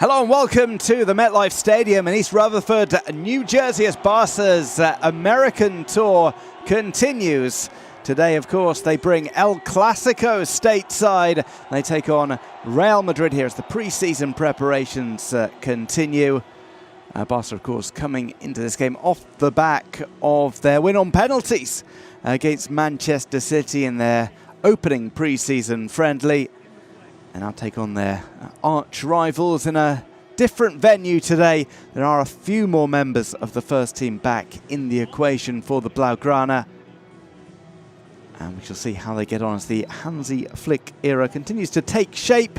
Hello and welcome to the MetLife Stadium in East Rutherford, New Jersey, as Barca's American tour continues. Today, of course, they bring El Clasico stateside. They take on Real Madrid here as the pre-season preparations continue. Barca, of course, coming into this game off the back of their win on penalties against Manchester City in their opening pre-season friendly. And now take on their arch rivals in a different venue today. There are a few more members of the first team back in the equation for the Blaugrana. And we shall see how they get on as the Hansi Flick era continues to take shape.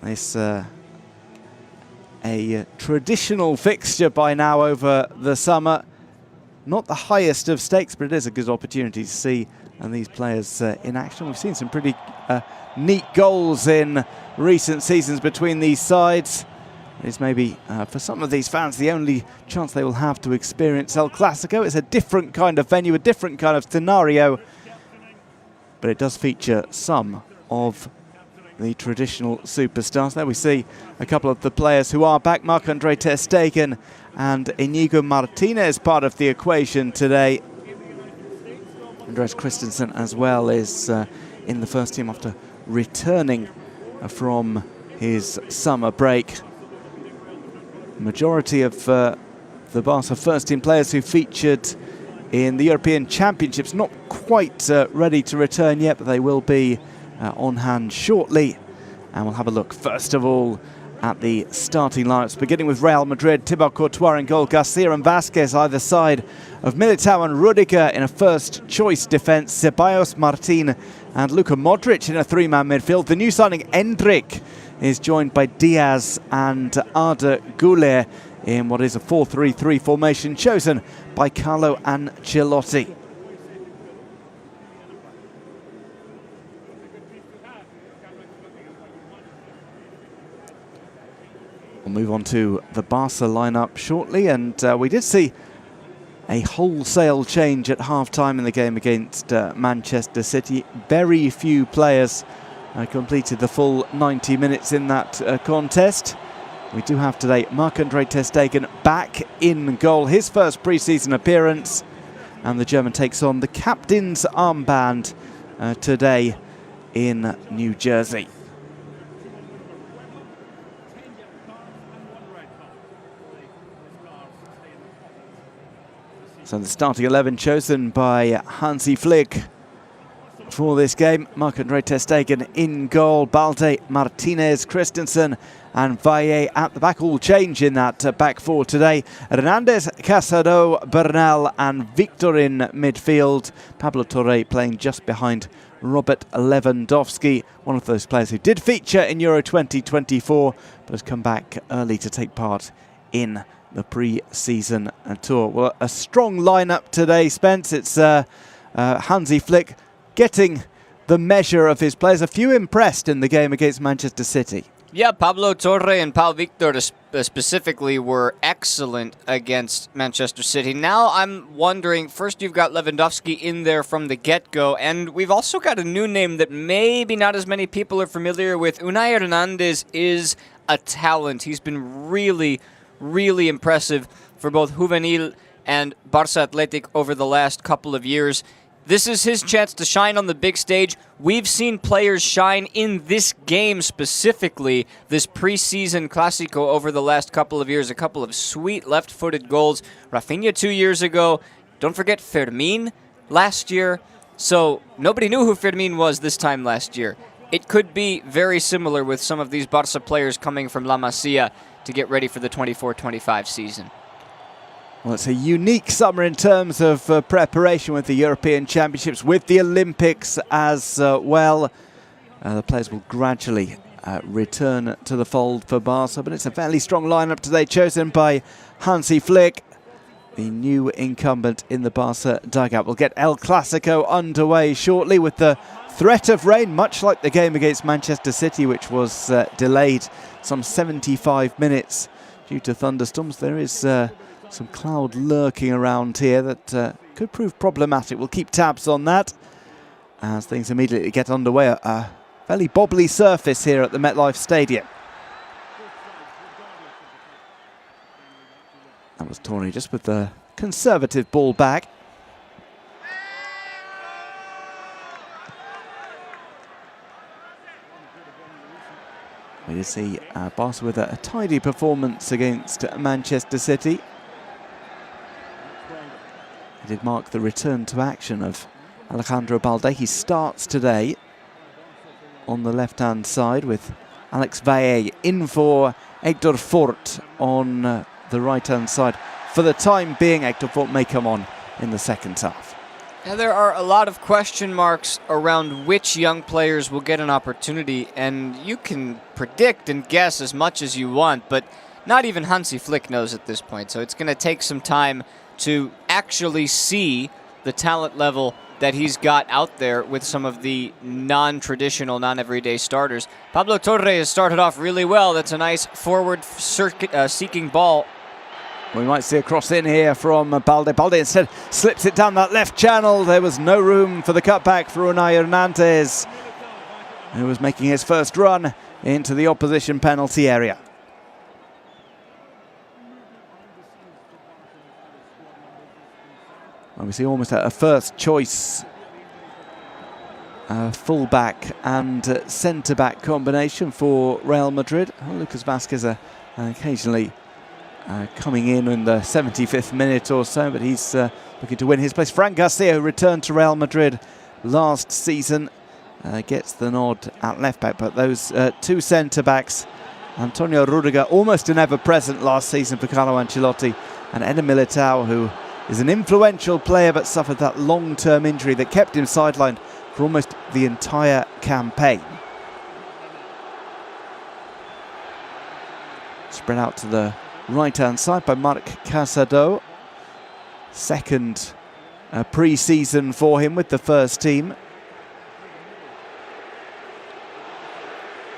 This a traditional fixture by now over the summer. Not the highest of stakes, but it is a good opportunity to see these players in action. We've seen some pretty neat goals in recent seasons between these sides. It's maybe, for some of these fans, the only chance they will have to experience El Clasico. It's a different kind of venue, a different kind of scenario, but it does feature some of the traditional superstars. There we see a couple of the players who are back. Marc-Andre ter Stegen and Inigo Martinez part of the equation today. Andreas Christensen as well is in the first team after returning from his summer break. Majority of the Barca first team players who featured in the European Championships not quite ready to return yet, but they will be on hand shortly. And we'll have a look first of all at the starting lineups, beginning with Real Madrid. Thibaut Courtois in goal, Garcia and Vasquez either side of Militao and Rudiger in a first choice defence, Ceballos, Martin and Luka Modric in a three-man midfield. The new signing Endrick is joined by Diaz and Arda Güler in what is a 4-3-3 formation chosen by Carlo Ancelotti. We'll move on to the Barca lineup shortly, and we did see a wholesale change at half-time in the game against Manchester City. Very few players completed the full 90 minutes in that contest. We do have today Marc-Andre ter Stegen back in goal, his first pre-season appearance, and the German takes on the captain's armband today in New Jersey. So the starting 11 chosen by Hansi Flick for this game. Marc-Andre ter Stegen in goal, Balde, Martinez, Christensen and Valle at the back. All change in that back four today. Hernandez, Casado, Bernal and Victor in midfield. Pablo Torre playing just behind Robert Lewandowski, one of those players who did feature in Euro 2024 but has come back early to take part in the pre-season tour. Well, a strong lineup today, Spence. It's Hansi Flick getting the measure of his players. A few impressed in the game against Manchester City. Yeah, Pablo Torre and Pau Victor specifically were excellent against Manchester City. Now I'm wondering, first you've got Lewandowski in there from the get-go, and we've also got a new name that maybe not as many people are familiar with. Unai Hernandez is a talent. He's been really impressive for both Juvenil and Barça Athletic over the last couple of years. This is his chance to shine on the big stage. We've seen players shine in this game specifically, this preseason Clasico over the last couple of years. A couple of sweet left-footed goals. Rafinha 2 years ago. Don't forget Fermin last year. So nobody knew who Fermin was this time last year. It could be very similar with some of these Barca players coming from La Masia to get ready for the 24-25 season. Well, it's a unique summer in terms of preparation with the European Championships, with the Olympics as well. The players will gradually return to the fold for Barca, but it's a fairly strong lineup today, chosen by Hansi Flick, the new incumbent in the Barca dugout. We'll get El Clasico underway shortly with the threat of rain, much like the game against Manchester City, which was delayed some 75 minutes due to thunderstorms. There is some cloud lurking around here that could prove problematic. We'll keep tabs on that as things immediately get underway. A fairly bobbly surface here at the MetLife Stadium. That was Torney just with the conservative ball back. We did see Barca with a tidy performance against Manchester City. It did mark the return to action of Alejandro Balde. He starts today on the left-hand side with Alex Valle in for Hector Fort on the right-hand side. For the time being, Hector Fort may come on in the second half. Now, there are a lot of question marks around which young players will get an opportunity, and you can predict and guess as much as you want, but not even Hansi Flick knows at this point, so it's going to take some time to actually see the talent level that he's got out there with some of the non-traditional, non-everyday starters. Pablo Torres started off really well. That's a nice forward seeking ball. We might see a cross in here from Balde. Balde instead slips it down that left channel. There was no room for the cutback for Unai Hernandez, who was making his first run into the opposition penalty area. And we see almost a first choice full-back and centre-back combination for Real Madrid. Lucas Vázquez occasionally coming in the 75th minute or so, but he's looking to win his place. Fran Garcia, who returned to Real Madrid last season, gets the nod at left-back, but those two centre-backs, Antonio Rudiger, almost an ever-present last season for Carlo Ancelotti, and Eder Militao, who is an influential player but suffered that long-term injury that kept him sidelined for almost the entire campaign. Spread out to the right-hand side by Marc Casado. Second pre-season for him with the first team.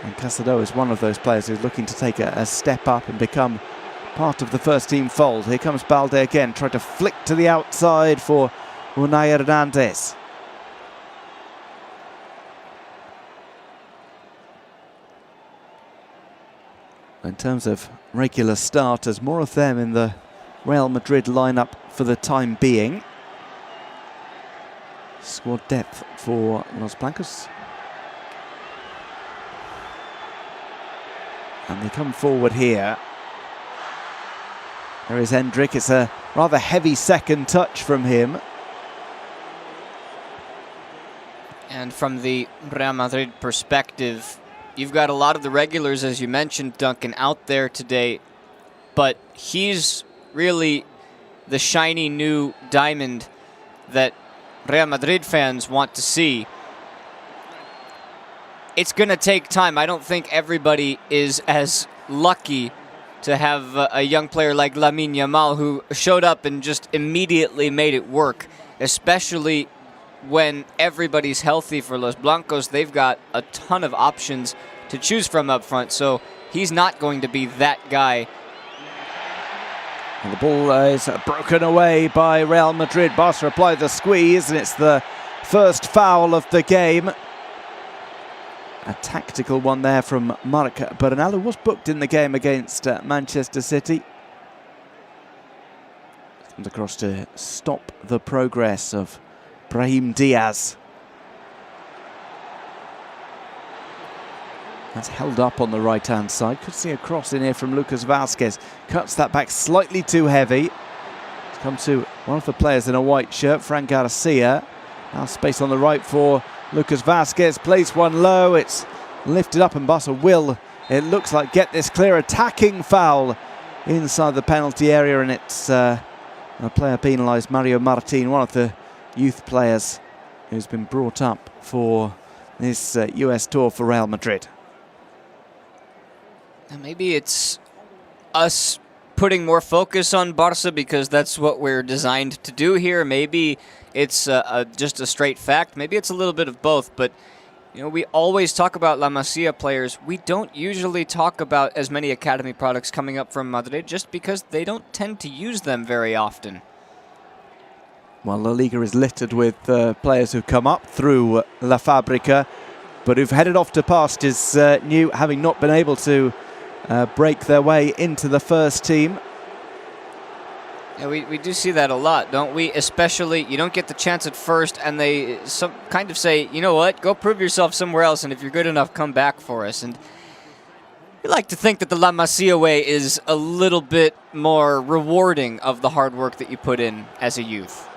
And Casado is one of those players who's looking to take a step up and become part of the first team fold. Here comes Balde again, trying to flick to the outside for Unai Hernandez. In terms of regular starters, more of them in the Real Madrid lineup for the time being. Squad depth for Los Blancos. And they come forward here. There is Hendrik. It's a rather heavy second touch from him. And from the Real Madrid perspective, you've got a lot of the regulars, as you mentioned, Duncan, out there today, but he's really the shiny new diamond that Real Madrid fans want to see. It's going to take time. I don't think everybody is as lucky to have a young player like Lamine Yamal, who showed up and just immediately made it work, especially when everybody's healthy for Los Blancos. They've got a ton of options to choose from up front, so he's not going to be that guy. And the ball is broken away by Real Madrid. Barca apply the squeeze, and it's the first foul of the game. A tactical one there from Marc Bernal, who was booked in the game against Manchester City. Comes across to stop the progress of Brahim Diaz. That's held up on the right-hand side. Could see a cross in here from Lucas Vázquez. Cuts that back slightly too heavy. It's come to one of the players in a white shirt, Fran Garcia. Now space on the right for Lucas Vázquez. Plays one low. It's lifted up, and Barca will, it looks like, get this clear attacking foul inside the penalty area, and it's a player penalised, Mario Martin, one of the youth players who's been brought up for this US Tour for Real Madrid. And maybe it's us putting more focus on Barca because that's what we're designed to do here. Maybe it's just a straight fact. Maybe it's a little bit of both. But you know, we always talk about La Masia players. We don't usually talk about as many academy products coming up from Madrid just because they don't tend to use them very often. Well, La Liga is littered with players who come up through La Fábrica, but who've headed off to pastures new, having not been able to break their way into the first team. Yeah, we do see that a lot, don't we? Especially, you don't get the chance at first, and they kind of say, you know what, go prove yourself somewhere else, and if you're good enough, come back for us. And we like to think that the La Masia way is a little bit more rewarding of the hard work that you put in as a youth.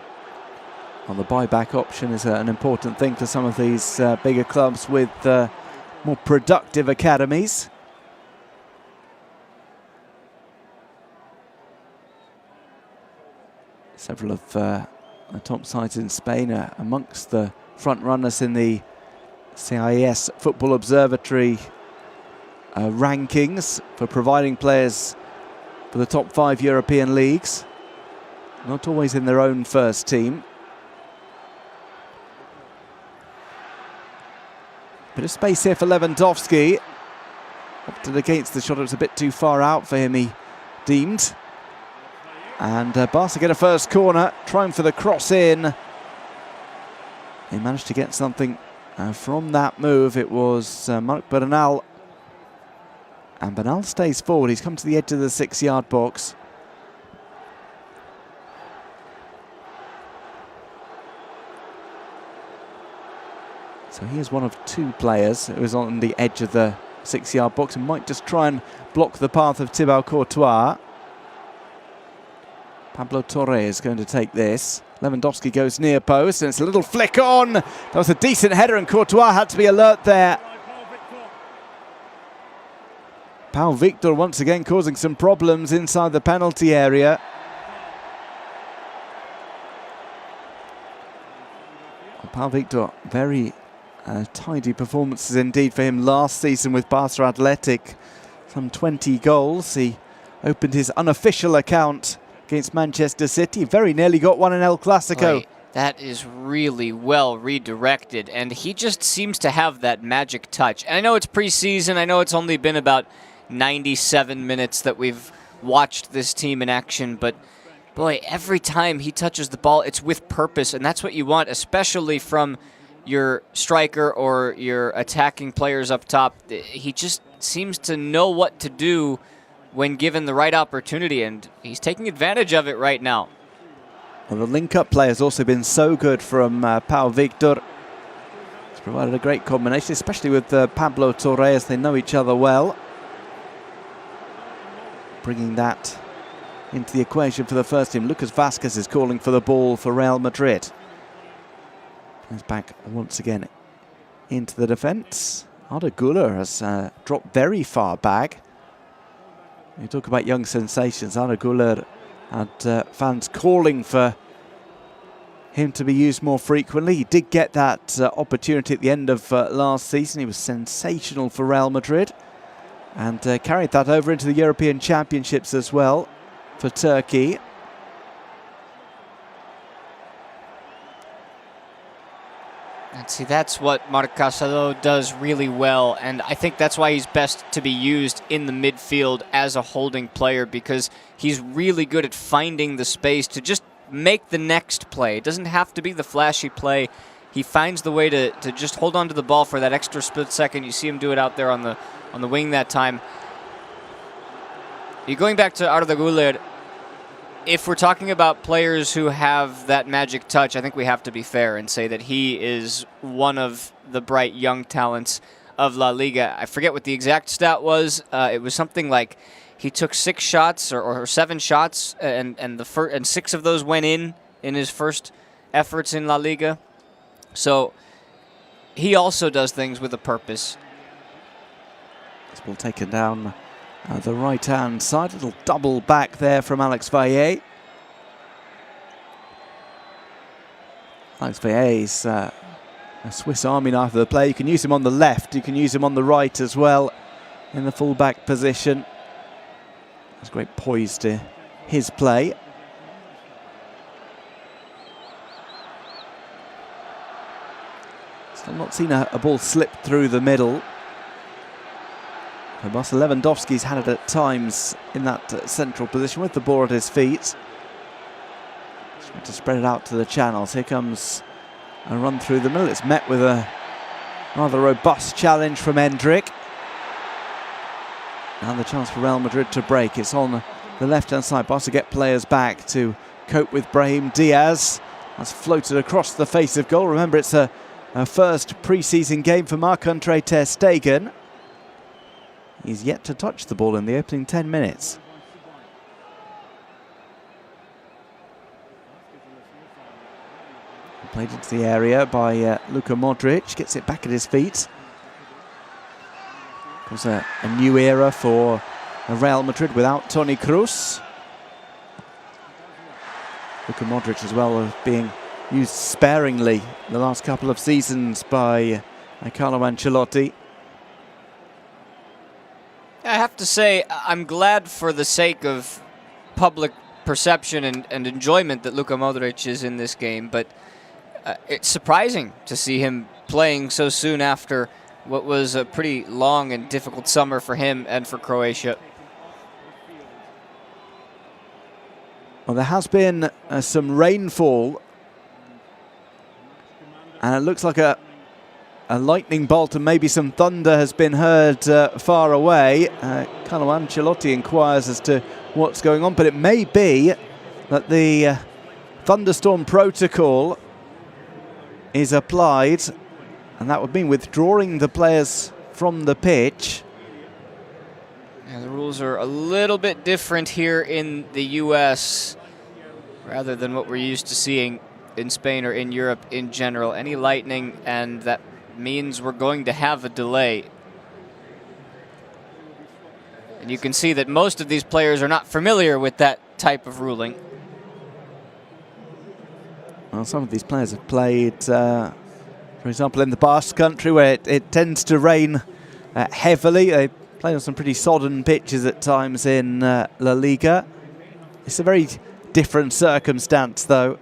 Well, the buyback option is an important thing for some of these bigger clubs with more productive academies. Several of the top sides in Spain are amongst the front runners in the CIS Football Observatory rankings for providing players for the top 5 European leagues. Not always in their own first team. Bit of space here for Lewandowski. Opted against the shot, it was a bit too far out for him, he deemed. And Barca get a first corner, trying for the cross in. They managed to get something from that move. It was Marc Bernal. And Bernal stays forward. He's come to the edge of the 6-yard box. So he is one of 2 players who is on the edge of the 6-yard box and might just try and block the path of Thibaut Courtois. Pablo Torre is going to take this. Lewandowski goes near post, and it's a little flick on. That was a decent header, and Courtois had to be alert there. Pau Victor once again causing some problems inside the penalty area. Pau Victor, very tidy performances indeed for him last season with Barca Athletic. Some 20 goals. He opened his unofficial account against Manchester City. Very nearly got one in El Clasico. Right. That is really well redirected, and he just seems to have that magic touch. And I know it's preseason. I know it's only been about 97 minutes that we've watched this team in action, but boy, every time he touches the ball, it's with purpose, and that's what you want, especially from your striker or your attacking players up top. He just seems to know what to do when given the right opportunity, and he's taking advantage of it right now. Well, the link-up play has also been so good from Pau Victor. It's provided a great combination, especially with Pablo Torre, as they know each other well. Bringing that into the equation for the first team. Lucas Vazquez is calling for the ball for Real Madrid. Goes back once again into the defence. Arda Güler has dropped very far back. You talk about young sensations. Arda Güler had fans calling for him to be used more frequently. He did get that opportunity at the end of last season. He was sensational for Real Madrid and carried that over into the European Championships as well for Turkey. And see, that's what Marc Casado does really well, and I think that's why he's best to be used in the midfield as a holding player, because he's really good at finding the space to just make the next play. It doesn't have to be the flashy play. He finds the way to just hold on to the ball for that extra split second. You see him do it out there on the wing that time. You're going back to Arda Güler. If we're talking about players who have that magic touch, I think we have to be fair and say that he is one of the bright young talents of La Liga. I forget what the exact stat was. It was something like he took 6 shots or 7 shots, and 6 of those went in his first efforts in La Liga. So he also does things with a purpose. This ball taken down the right-hand side. Little double back there from Alex Valle. Alex Valle is a Swiss Army knife of the play. You can use him on the left. You can use him on the right as well in the full-back position. There's great poise to his play. Still not seen a ball slip through the middle. Marcel Lewandowski's had it at times in that central position with the ball at his feet. Trying to spread it out to the channels. Here comes a run through the middle. It's met with a rather robust challenge from Endrick. Now the chance for Real Madrid to break. It's on the left-hand side. Barca get players back to cope with Brahim Diaz. That's floated across the face of goal. Remember, it's a first pre-season game for Marc-Andre ter Stegen. He's yet to touch the ball in the opening 10 minutes. Played into the area by Luka Modric. Gets it back at his feet. Of course, a new era for Real Madrid without Toni Kroos. Luka Modric as well being used sparingly the last couple of seasons by Carlo Ancelotti. I have to say, I'm glad for the sake of public perception and enjoyment that Luka Modric is in this game, but it's surprising to see him playing so soon after what was a pretty long and difficult summer for him and for Croatia. Well, there has been some rainfall, and it looks like a lightning bolt and maybe some thunder has been heard far away. Carlo Ancelotti inquires as to what's going on, but it may be that the thunderstorm protocol is applied, and that would mean withdrawing the players from the pitch. Yeah, the rules are a little bit different here in the US rather than what we're used to seeing in Spain or in Europe in general. Any lightning, and that means we're going to have a delay. And you can see that most of these players are not familiar with that type of ruling. Well, some of these players have played, for example, in the Basque Country, where it tends to rain heavily. They play on some pretty sodden pitches at times in La Liga. It's a very different circumstance, though.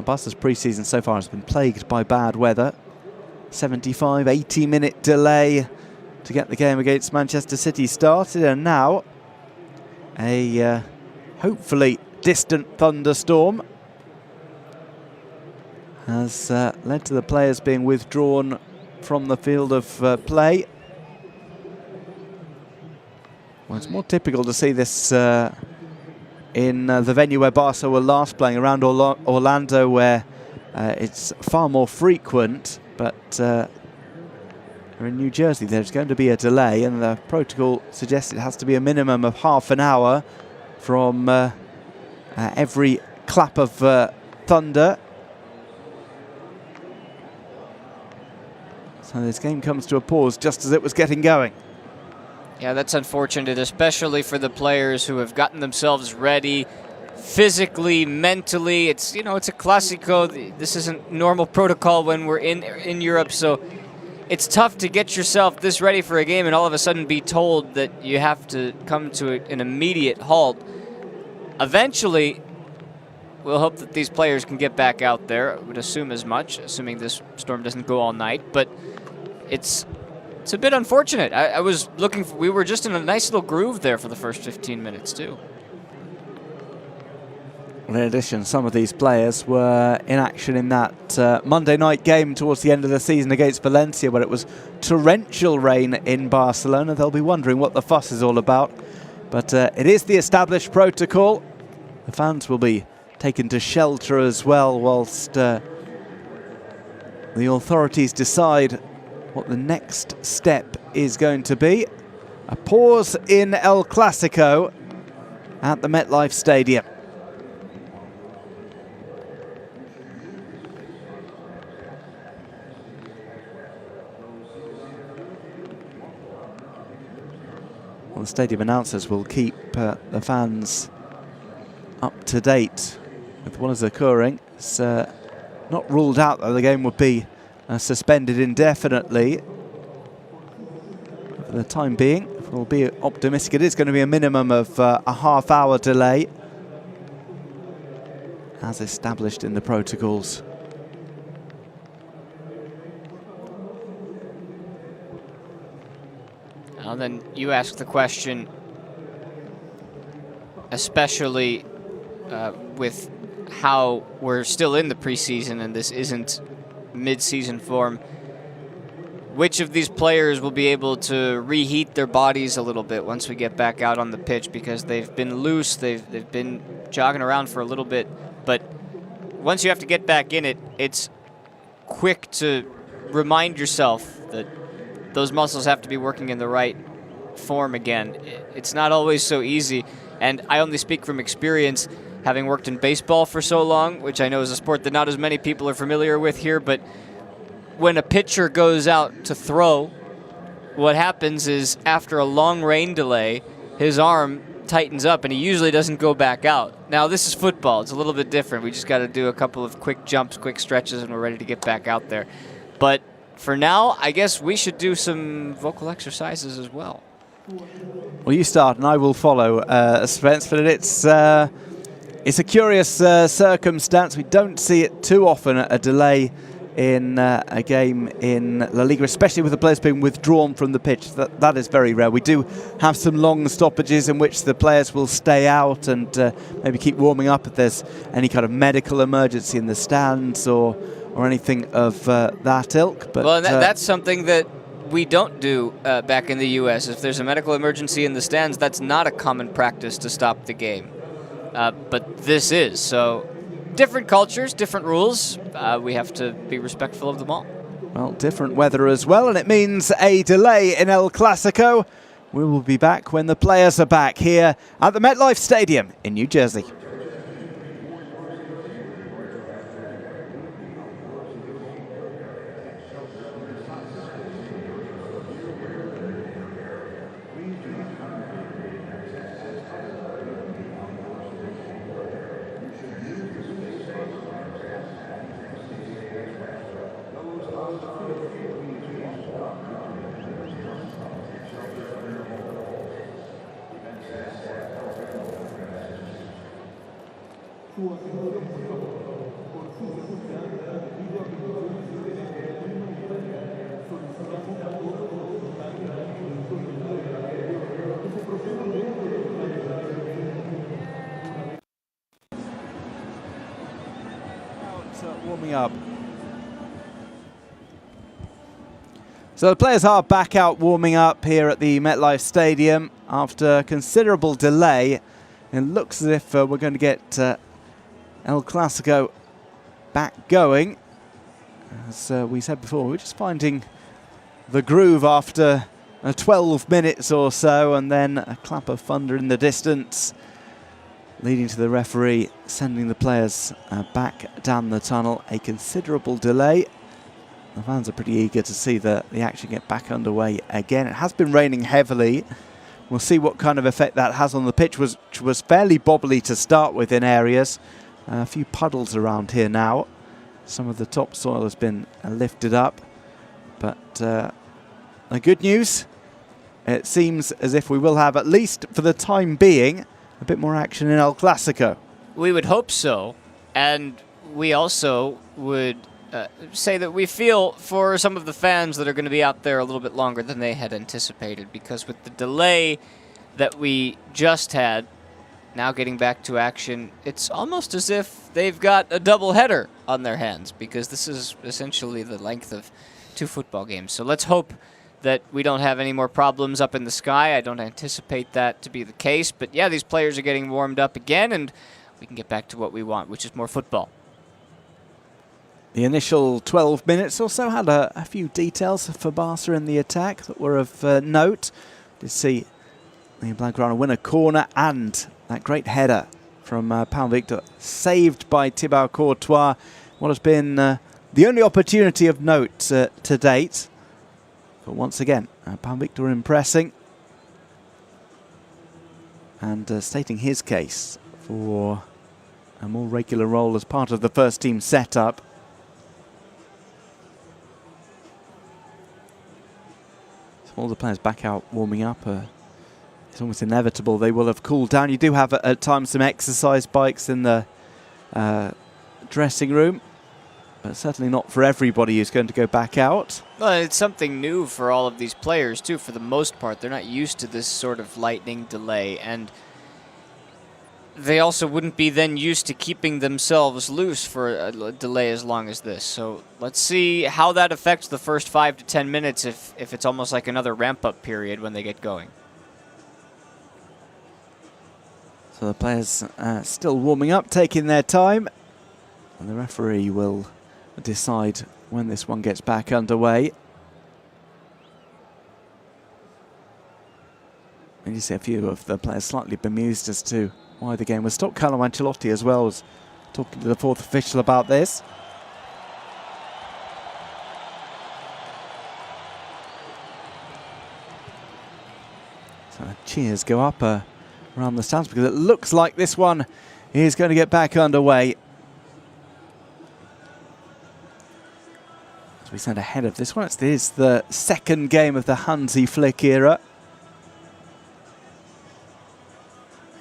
Barca's pre-season so far has been plagued by bad weather. 75, 80-minute delay to get the game against Manchester City started, and now a hopefully distant thunderstorm has led to the players being withdrawn from the field of play. Well, it's more typical to see this in the venue where Barca were last playing, around Orlando, where it's far more frequent, but in New Jersey there's going to be a delay, and the protocol suggests it has to be a minimum of half an hour from every clap of thunder. So this game comes to a pause just as it was getting going. Yeah, that's unfortunate, especially for the players who have gotten themselves ready physically, mentally. It's, it's a Clasico. This isn't normal protocol when we're in Europe, so it's tough to get yourself this ready for a game and all of a sudden be told that you have to come to an immediate halt. Eventually, we'll hope that these players can get back out there. I would assume as much, assuming this storm doesn't go all night, but it's a bit unfortunate. I was looking we were just in a nice little groove there for the first 15 minutes too. In addition, some of these players were in action in that Monday night game towards the end of the season against Valencia, where it was torrential rain in Barcelona. They'll be wondering what the fuss is all about. But it is the established protocol. The fans will be taken to shelter as well, whilst the authorities decide what the next step is going to be. A pause in El Clasico at the MetLife Stadium. Well, the stadium announcers will keep the fans up to date with what is occurring. It's not ruled out that the game would be suspended indefinitely. For the time being, we'll be optimistic. It is going to be a minimum of a half-hour delay, as established in the protocols. And then you ask the question, especially with how we're still in the preseason and this isn't mid-season form. which of these players will be able to reheat their bodies a little bit once we get back out on the pitch, because they've been loose, they've been jogging around for a little bit, but once you have to get back in it, it's quick to remind yourself that those muscles have to be working in the right form again. It's not always so easy, and I only speak from experience, having worked in baseball for so long, which I know is a sport that not as many people are familiar with here, but when a pitcher goes out to throw, what happens is after a long rain delay, his arm tightens up and he usually doesn't go back out. Now this is football, it's a little bit different. We just got to do a couple of quick jumps, quick stretches, and we're ready to get back out there. But for now, I guess we should do some vocal exercises as well. Well, you start and I will follow, Spence, but it's a curious circumstance. We don't see it too often, a delay in a game in La Liga, especially with the players being withdrawn from the pitch. That is very rare. We do have some long stoppages in which the players will stay out and maybe keep warming up if there's any kind of medical emergency in the stands or anything of that ilk. But well, that's something that we don't do back in the US. If there's a medical emergency in the stands, that's not a common practice to stop the game. But this is, so different cultures, different rules. We have to be respectful of them all. Well, different weather as well, and it means a delay in El Clasico. We will be back when the players are back here at the MetLife Stadium in New Jersey. Warming up. So the players are back out warming up here at the MetLife Stadium after considerable delay. It looks as if we're going to get El Clasico back going. As we said before, we're just finding the groove after 12 minutes or so, and then a clap of thunder in the distance, leading to the referee sending the players back down the tunnel. A considerable delay. The fans are pretty eager to see the action get back underway again. It has been raining heavily. We'll see what kind of effect that has on the pitch, which was fairly bobbly to start with in areas. A few puddles around here now. Some of the topsoil has been lifted up. But the good news, it seems as if we will have, at least for the time being, a bit more action in El Clasico. We would hope so, and we also would say that we feel for some of the fans that are going to be out there a little bit longer than they had anticipated, because with the delay that we just had, now getting back to action, it's almost as if they've got a double header on their hands, because this is essentially the length of 2 football games. So let's hope that we don't have any more problems up in the sky. I don't anticipate that to be the case, but yeah, these players are getting warmed up again, and we can get back to what we want, which is more football. The initial 12 minutes or so had a few details for Barca in the attack that were of note. Did see the Blaugrana win a corner and that great header from Pau Victor, saved by Thibaut Courtois. What has been the only opportunity of note to date. But once again, Pau Victor impressing and stating his case for a more regular role as part of the first team setup. All the players back out warming up. It's almost inevitable they will have cooled down. You do have at times some exercise bikes in the dressing room, but certainly not for everybody who's going to go back out. Well, it's something new for all of these players too. For the most part, they're not used to this sort of lightning delay, and they also wouldn't be then used to keeping themselves loose for a delay as long as this. So let's see how that affects the first 5 to 10 minutes if it's almost like another ramp-up period when they get going. So the players still warming up, taking their time. And the referee will decide when this one gets back underway. And you see a few of the players slightly bemused as to why the game was stopped. Carlo Ancelotti as well was talking to the fourth official about this. So cheers go up around the stands because it looks like this one is going to get back underway. As we stand ahead of this one, it is the second game of the Hansi Flick era.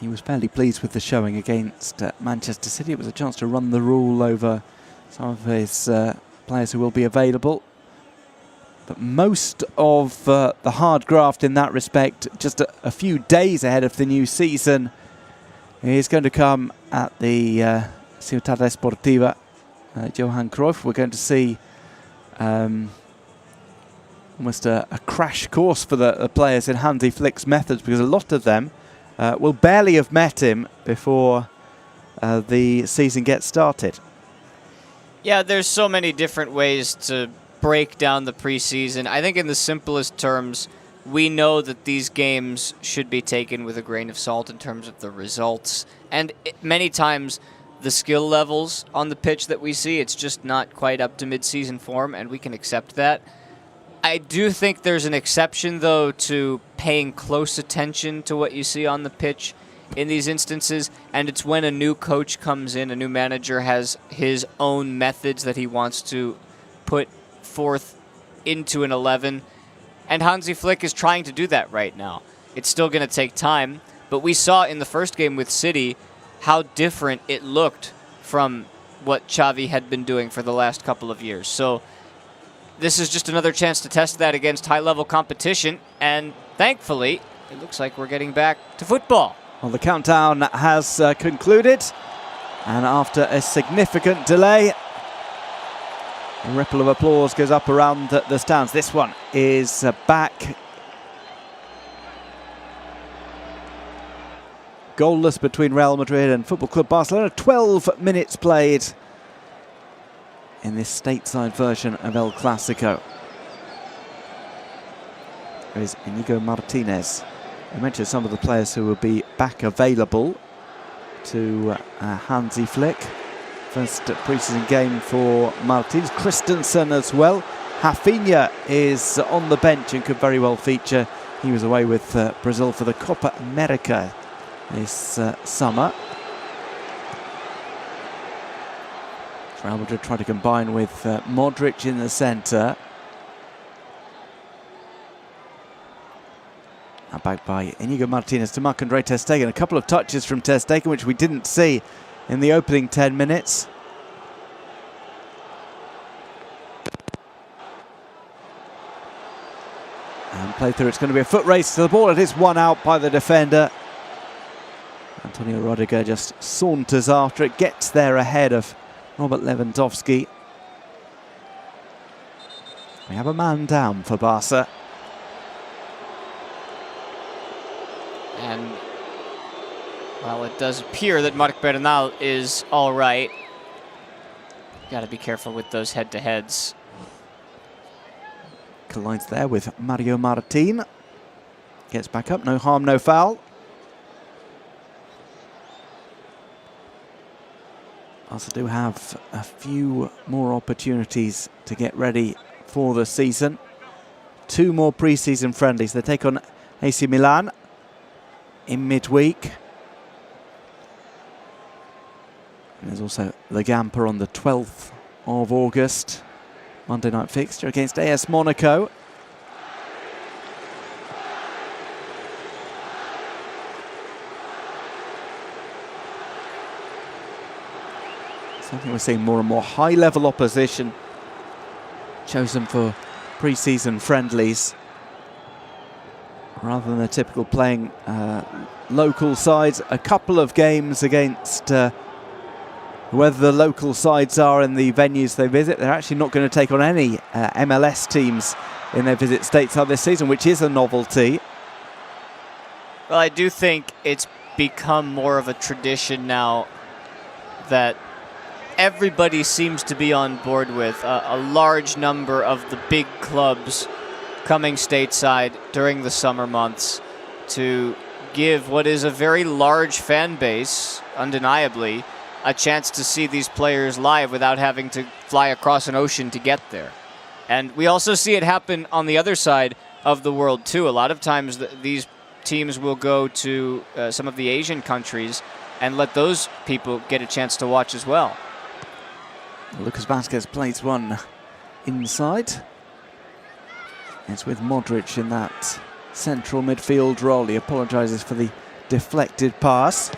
He was fairly pleased with the showing against Manchester City. It was a chance to run the rule over some of his players who will be available. But most of the hard graft in that respect, just a few days ahead of the new season, is going to come at the Ciutat Esportiva Johan Cruyff. We're going to see almost a crash course for the players in Hansi Flick's methods, because a lot of them will barely have met him before the season gets started. Yeah, there's so many different ways to break down the preseason. I think in the simplest terms, we know that these games should be taken with a grain of salt in terms of the results. And many times, the skill levels on the pitch that we see, it's just not quite up to mid-season form, and we can accept that. I do think there's an exception, though, to paying close attention to what you see on the pitch in these instances, and it's when a new coach comes in, a new manager has his own methods that he wants to put forth into an 11, and Hansi Flick is trying to do that right now. It's still going to take time, but we saw in the first game with City how different it looked from what Xavi had been doing for the last couple of years. So this is just another chance to test that against high-level competition, and thankfully, it looks like we're getting back to football. Well, the countdown has concluded, and after a significant delay, a ripple of applause goes up around the stands. This one is back. Goalless between Real Madrid and Football Club Barcelona. 12 minutes played in this stateside version of El Clasico. There is Inigo Martinez. I mentioned some of the players who will be back available to Hansi Flick. First pre-season game for Martinez. Christensen as well. Rafinha is on the bench and could very well feature. He was away with Brazil for the Copa America this summer. Real Madrid try to combine with Modric in the centre. Now backed by Inigo Martinez to Marc-Andre ter Stegen. A couple of touches from ter Stegen, which we didn't see in the opening 10 minutes. And play through. It's going to be a foot race to the ball. It is one out by the defender. Antonio Rodiger just saunters after it, gets there ahead of Robert Lewandowski. We have a man down for Barca. And, well, it does appear that Marc Bernal is all right. Got to be careful with those head-to-heads. Collides there with Mario Martin. Gets back up, no harm, no foul. Also do have a few more opportunities to get ready for the season. 2 more pre-season friendlies. They take on AC Milan in midweek. And there's also Legampa on the 12th of August. Monday night fixture against AS Monaco. I think we're seeing more and more high-level opposition chosen for pre-season friendlies. rather than the typical playing local sides. A couple of games against whoever the local sides are in the venues they visit. They're actually not going to take on any MLS teams in their visit stateside this season, which is a novelty. Well, I do think it's become more of a tradition now that everybody seems to be on board with. A large number of the big clubs coming stateside during the summer months to give what is a very large fan base, undeniably, a chance to see these players live without having to fly across an ocean to get there. And we also see it happen on the other side of the world too. A lot of times these teams will go to some of the Asian countries and let those people get a chance to watch as well. Lucas Vazquez plays one inside. It's with Modric in that central midfield role. He apologises for the deflected pass.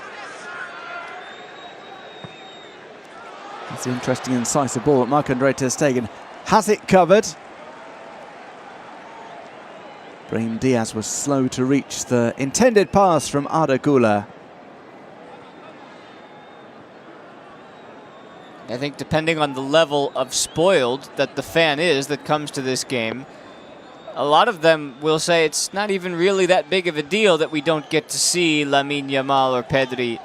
It's an interesting incisive ball, but Marc-Andre ter Stegen has it covered. Brahim Diaz was slow to reach the intended pass from Arda Güler. I think depending on the level of spoiled that the fan is that comes to this game, a lot of them will say it's not even really that big of a deal that we don't get to see Lamine Yamal or Pedri.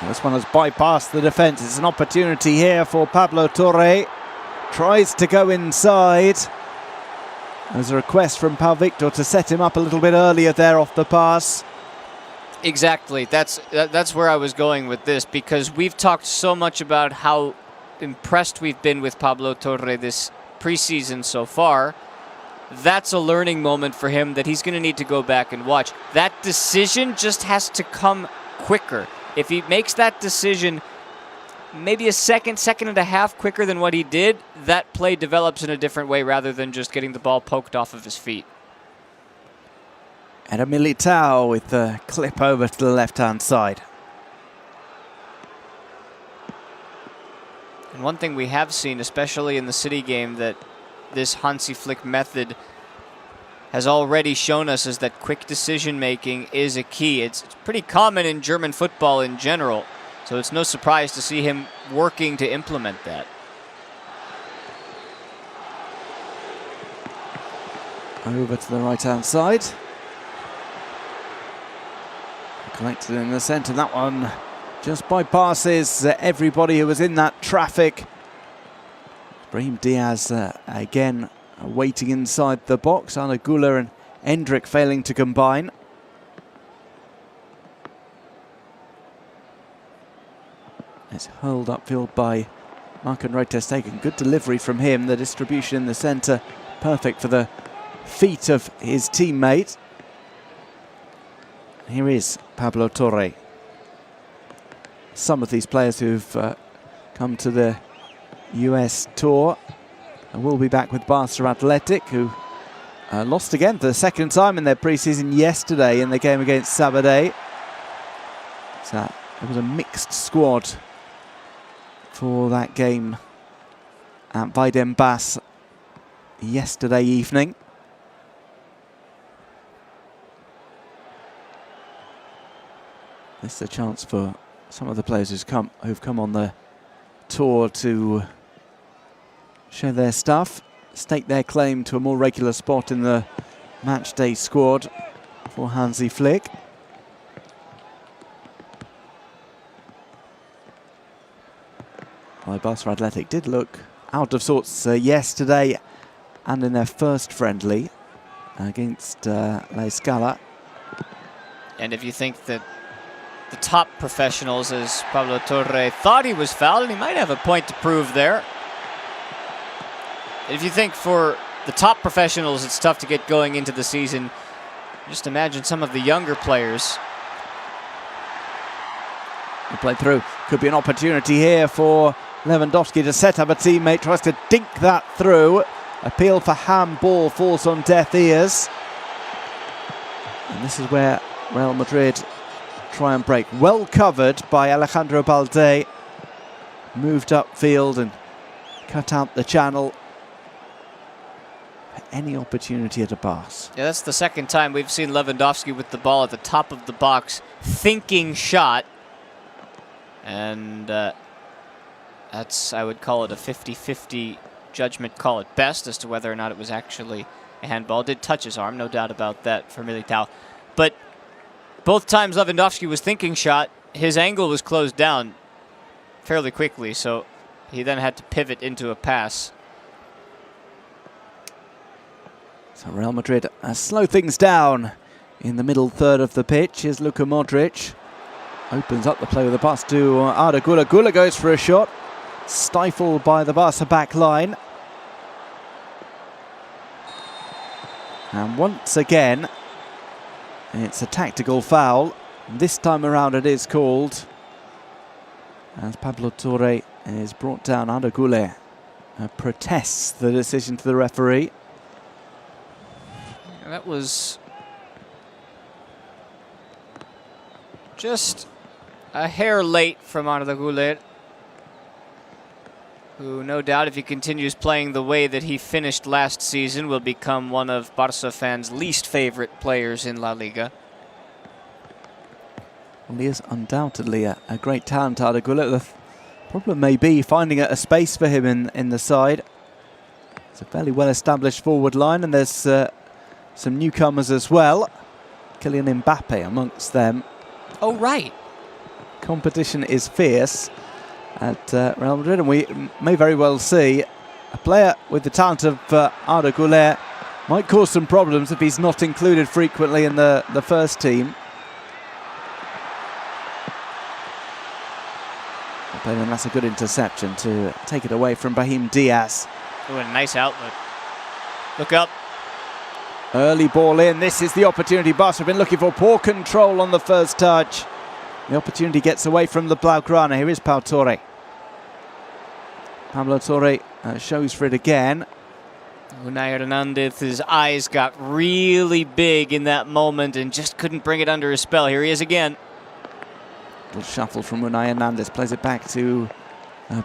This one has bypassed the defence. It's an opportunity here for Pablo Torre. Tries to go inside. There's a request from Pau Victor to set him up a little bit earlier there off the pass. Exactly. That's where I was going with this, because we've talked so much about how impressed we've been with Pablo Torre this preseason so far. That's a learning moment for him that he's going to need to go back and watch. That decision just has to come quicker. If he makes that decision maybe a second and a half quicker than what he did, that play develops in a different way rather than just getting the ball poked off of his feet. And a Militao with the clip over to the left-hand side. And one thing we have seen, especially in the City game, that this Hansi Flick method has already shown us is that quick decision-making is a key. It's pretty common in German football in general, so it's no surprise to see him working to implement that. Over to the right-hand side. Collected in the centre. That one just bypasses everybody who was in that traffic. Brahim Diaz again waiting inside the box. Arda Güler and Endrick failing to combine. It's hurled upfield by Marc-Andre ter Stegen. Good delivery from him. The distribution in the centre perfect for the feet of his teammate. Here is Pablo Torre. Some of these players who've come to the US Tour and will be back with Barca Athletic, who lost again for the second time in their pre-season yesterday in the game against Sabadell. So it was a mixed squad for that game at Vaidem-Bas yesterday evening. This is a chance for some of the players who've come on the tour to show their stuff, stake their claim to a more regular spot in the match day squad for Hansi Flick. Well, Barca Athletic did look out of sorts yesterday and in their first friendly against La Escala. And if you think that the top professionals, as Pablo Torre thought he was fouled, and he might have a point to prove there. If you think for the top professionals it's tough to get going into the season, just imagine some of the younger players. The play through. Could be an opportunity here for Lewandowski to set up a teammate. Tries to dink that through. Appeal for handball falls on deaf ears. And this is where Real Madrid try and break. Well covered by Alejandro Balde. Moved upfield and cut out the channel. any opportunity at a pass. Yeah, that's the second time we've seen Lewandowski with the ball at the top of the box, thinking shot. And that's, I would call it a 50-50 judgment call at best as to whether or not it was actually a handball. It did touch his arm, no doubt about that, for Militao. But both times Lewandowski was thinking shot, his angle was closed down fairly quickly, so he then had to pivot into a pass. So Real Madrid slow things down in the middle third of the pitch. Here's Luka Modric. Opens up the play with a pass to Arda Güler. Güler goes for a shot. Stifled by the Barca back line. And once again, it's a tactical foul. This time around it is called, as Pablo Torre is brought down. Arda Güler protests the decision to the referee. And that was just a hair late from Arda Güler, who no doubt, if he continues playing the way that he finished last season, will become one of Barca fans' least favorite players in La Liga. Well, he is undoubtedly a great talent, Arda Güler. The problem may be finding a space for him in the side. It's a fairly well-established forward line, and there's some newcomers as well. Kylian Mbappe amongst them. Oh, right. Competition is fierce at Real Madrid, and we may very well see a player with the talent of Arda Güler might cause some problems if he's not included frequently in the first team. But then that's a good interception to take it away from Brahim Diaz. Oh, a nice outlet. Look up. Early ball in. This is the opportunity Barca have been looking for. Poor control on the first touch. The opportunity gets away from the Blaugrana. Here is Pau Torre. Pablo Torre shows for it again. Unai Hernandez's eyes got really big in that moment and just couldn't bring it under his spell. Here he is again. Little shuffle from Unai Hernandez. Plays it back to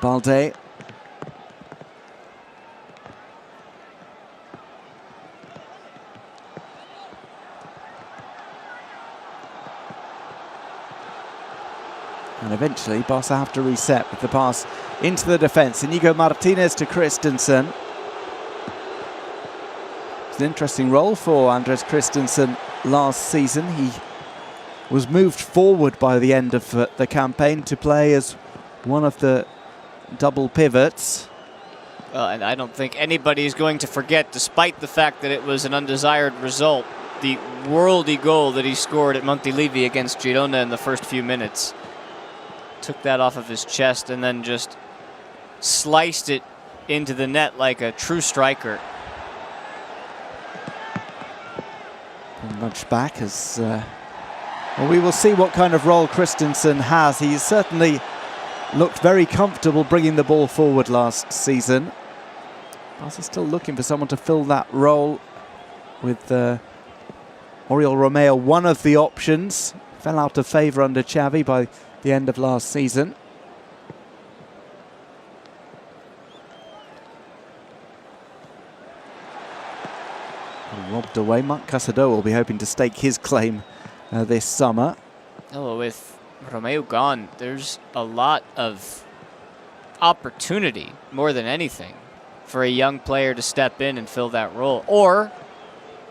Balde. And eventually, Barca have to reset with the pass into the defence. Inigo Martinez to Christensen. It's an interesting role for Andres Christensen last season. He was moved forward by the end of the campaign to play as one of the double pivots. Well, and I don't think anybody is going to forget, despite the fact that it was an undesired result, the worldy goal that he scored at Montilivi against Girona in the first few minutes. Took that off of his chest and then just sliced it into the net like a true striker. Much back as well, we will see what kind of role Christensen has. He's certainly looked very comfortable bringing the ball forward last season. Barca still looking for someone to fill that role with Oriol Romeo, one of the options. Fell out of favour under Xavi by the end of last season. Robbed away. Marc Casado will be hoping to stake his claim this summer. Oh, with Romeo gone, there's a lot of opportunity, more than anything, for a young player to step in and fill that role. Or,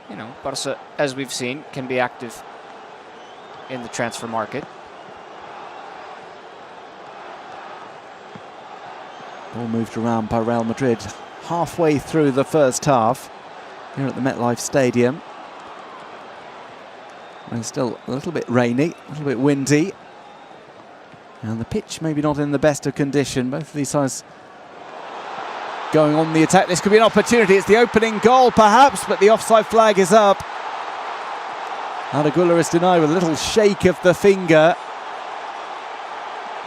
you know, Barca, as we've seen, can be active in the transfer market. Ball moved around by Real Madrid halfway through the first half here at the MetLife Stadium. And it's still a little bit rainy, a little bit windy. And the pitch maybe not in the best of condition. Both of these sides going on the attack. This could be an opportunity. It's the opening goal perhaps, but the offside flag is up. Arda Güler is denied with a little shake of the finger,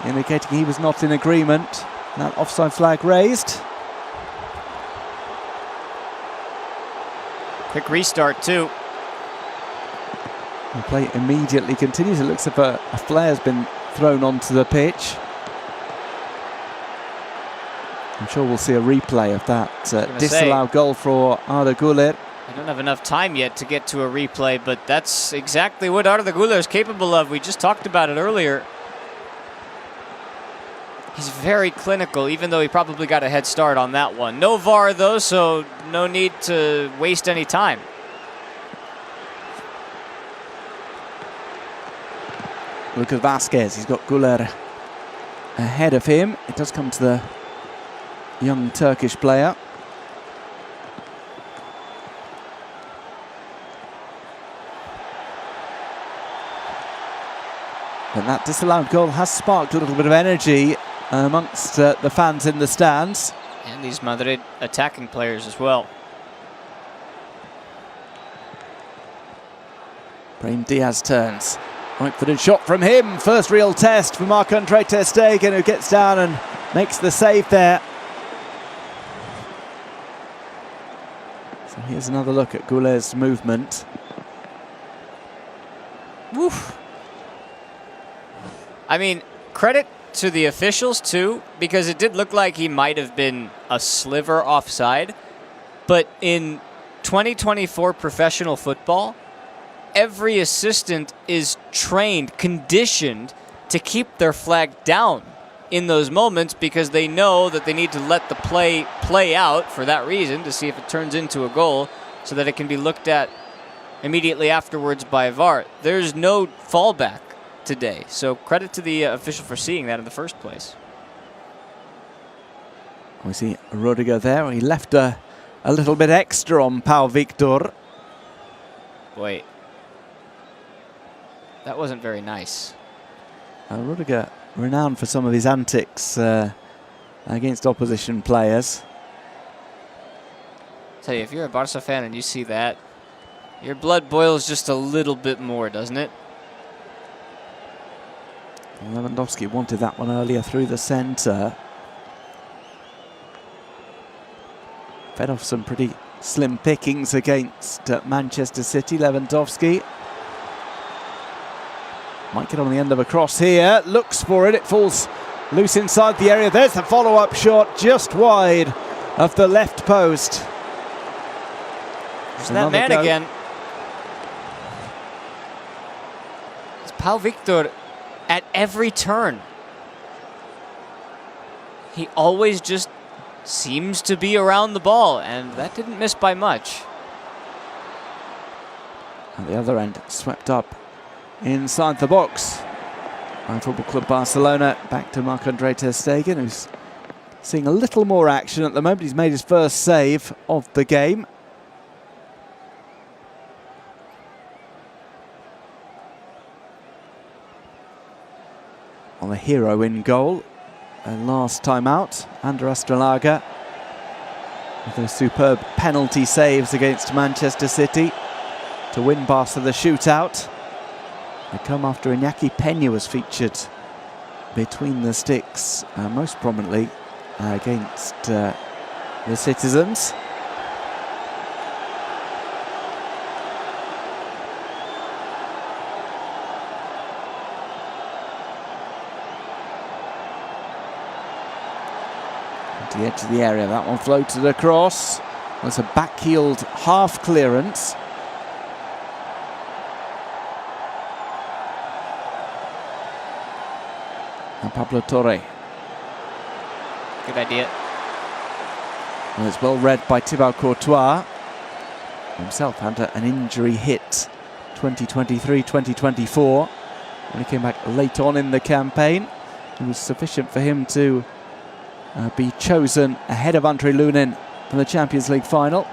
indicating he was not in agreement. That offside flag raised. Quick restart too. The play immediately continues. It looks as if a flare has been thrown onto the pitch. I'm sure we'll see a replay of that disallowed goal for Arda Güler. I don't have enough time yet to get to a replay, but that's exactly what Arda Güler is capable of. We just talked about it earlier. He's very clinical, even though he probably got a head start on that one. No VAR, though, so no need to waste any time. Lucas Vázquez, he's got Güler ahead of him. It does come to the young Turkish player. But that disallowed goal has sparked a little bit of energy amongst the fans in the stands. And these Madrid attacking players as well. Brahim Diaz turns. Right-footed shot from him. First real test for Marc-Andre ter Stegen, who gets down and makes the save there. So here's another look at Güler's movement. Woof. I mean, credit to the officials, too, because it did look like he might have been a sliver offside. But in 2024 professional football, every assistant is trained, conditioned to keep their flag down in those moments because they know that they need to let the play out for that reason, to see if it turns into a goal so that it can be looked at immediately afterwards by VAR. There's no fallback today, so credit to the official for seeing that in the first place. We see Rudiger there. He left a little bit extra on Pau Victor. Boy, that wasn't very nice. Rudiger, renowned for some of his antics against opposition players. Tell you, if you're a Barca fan and you see that, your blood boils just a little bit more, doesn't it? Lewandowski wanted that one earlier through the centre. Fed off some pretty slim pickings against Manchester City. Lewandowski might get on the end of a cross here. Looks for it. It falls loose inside the area. There's the follow-up shot just wide of the left post. There's that man again. It's Pau Victor. At every turn, he always just seems to be around the ball, and that didn't miss by much. At the other end, swept up inside the box by Football Club Barcelona. Back to Marc-Andre ter Stegen, who's seeing a little more action at the moment. He's made his first save of the game. On the hero in goal, and last time out, Ander Astralaga, with those superb penalty saves against Manchester City to win Barca the shootout. They come after Iñaki Peña was featured between the sticks, most prominently against the Citizens. To the edge of the area, that one floated across. That's a back-heeled half clearance. And Pablo Torre. Good idea. Well, it's well read by Thibaut Courtois. Himself had an injury hit 2023-2024 when he came back late on in the campaign. It was sufficient for him to be chosen ahead of Andre Lunin for the Champions League final.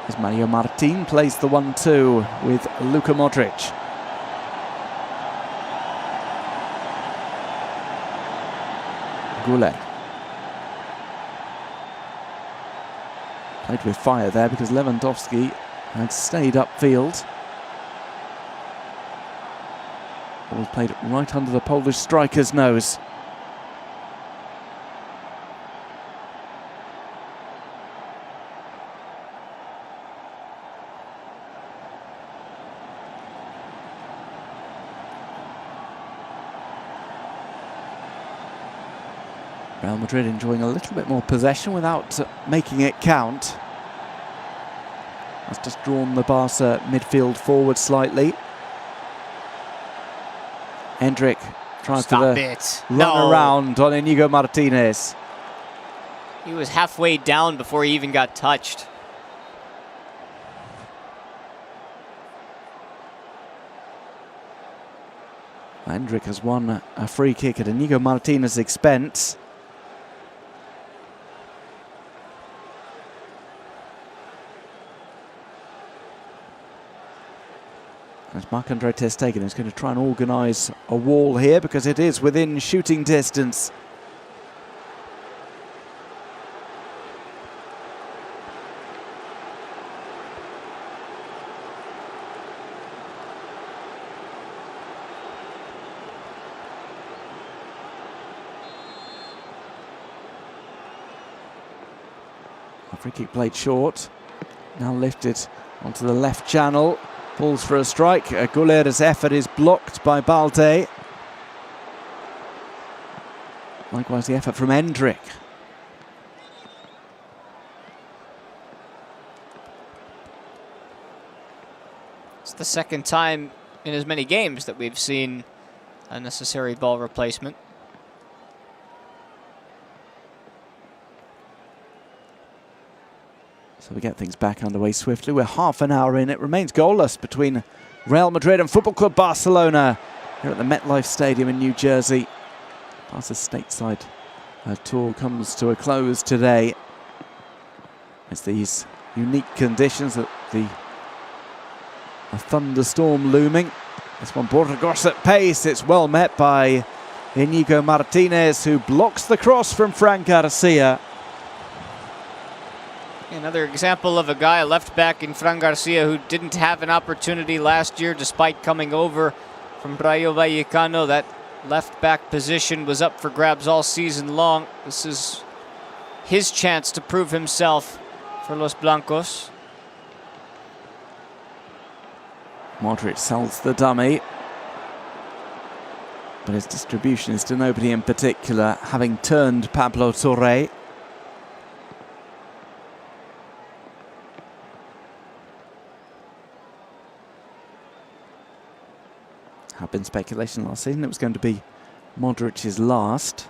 As Mario Martin plays the 1-2 with Luka Modric. Güler. Played with fire there because Lewandowski had stayed upfield. Ball played right under the Polish striker's nose. Real Madrid enjoying a little bit more possession without making it count. That's just drawn the Barca midfield forward slightly. Hendrik tries to run around on Inigo Martinez. He was halfway down before he even got touched. Hendrik has won a free kick at Inigo Martinez's expense. As Marc-Andre ter Stegen is going to try and organise a wall here because it is within shooting distance. A free kick played short, now lifted onto the left channel. Falls for a strike. Guller's effort is blocked by Balde. Likewise, the effort from Hendrik. It's the second time in as many games that we've seen a necessary ball replacement. So we get things back underway swiftly. We're half an hour in. It remains goalless between Real Madrid and Football Club Barcelona here at the MetLife Stadium in New Jersey. Barca's stateside tour comes to a close today. It's these unique conditions that a thunderstorm looming. This one Burgos at pace. It's well met by Inigo Martinez, who blocks the cross from Fran Garcia. Another example of a guy, a left back in Fran Garcia, who didn't have an opportunity last year despite coming over from Rayo Vallecano. That left back position was up for grabs all season long. This is his chance to prove himself for Los Blancos. Modric sells the dummy, but his distribution is to nobody in particular, having turned Pablo Torre. Had been speculation last season it was going to be Modric's last,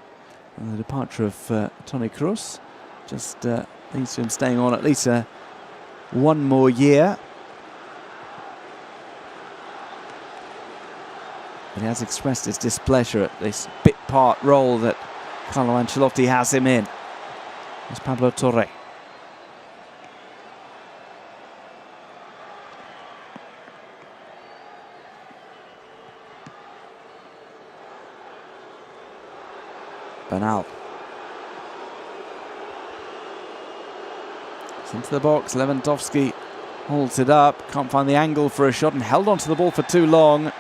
and the departure of Toni Kroos just leads to him staying on at least one more year. But he has expressed his displeasure at this bit part role that Carlo Ancelotti has him in. It's Pablo Torre. Bernal. It's into the box. Lewandowski holds it up. Can't find the angle for a shot and held onto the ball for too long.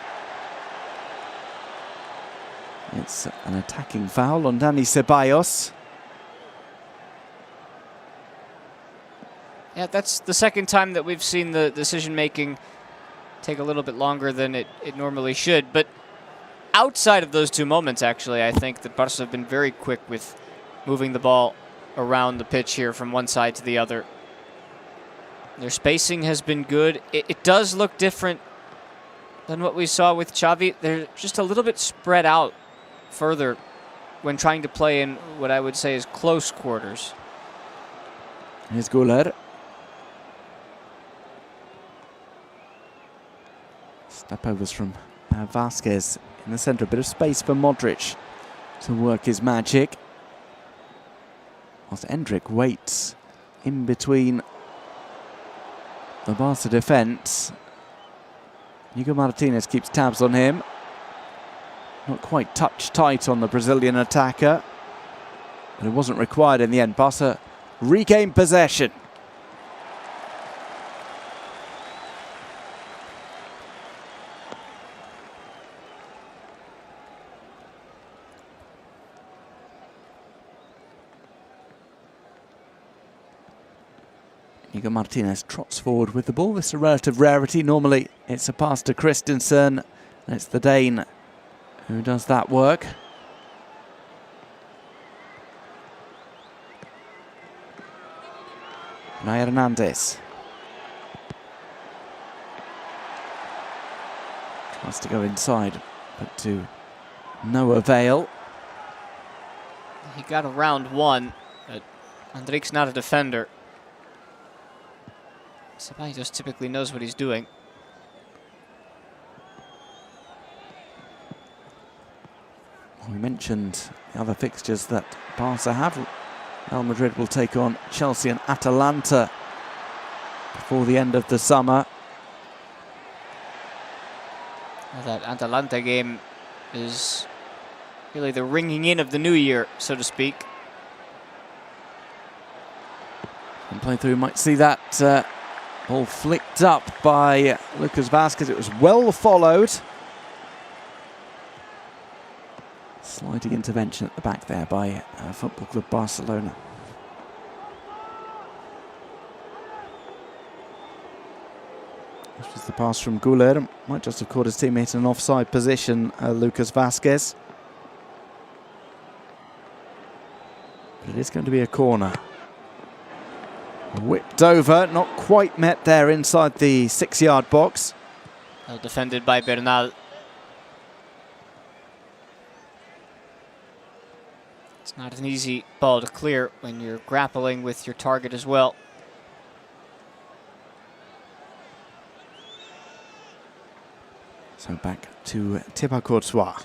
It's an attacking foul on Dani Ceballos. Yeah, that's the second time that we've seen the decision-making take a little bit longer than it normally should. But outside of those two moments, actually, I think that Barca have been very quick with moving the ball around the pitch here from one side to the other. Their spacing has been good. It does look different than what we saw with Xavi. They're just a little bit spread out further when trying to play in what I would say is close quarters. Here's Guller. Step overs from Vasquez in the centre. A bit of space for Modric to work his magic. Whilst Hendrik waits in between the Barca defence. Inigo Martinez keeps tabs on him. Not quite touch tight on the Brazilian attacker, but it wasn't required in the end. Barca regained possession. Inigo Martinez trots forward with the ball. This is a relative rarity. Normally it's a pass to Christensen, and it's the Dane who does that work. Unai Hernandez. Tries to go inside, but to no avail. He got around one, but Andrik's not a defender. Ceballos typically knows what he's doing. We mentioned the other fixtures that Barca have. Real Madrid will take on Chelsea and Atalanta before the end of the summer. Well, that Atalanta game is really the ringing in of the new year, so to speak. And playthrough might see that ball flicked up by Lucas Vázquez. It was well followed. Sliding intervention at the back there by Football Club Barcelona. This was the pass from Güler. Might just have caught his teammate in an offside position, Lucas Vázquez. But it is going to be a corner. Whipped over, not quite met there inside the 6-yard box. Well defended by Bernal. It's not an easy ball to clear when you're grappling with your target as well. So back to Thibaut Courtois.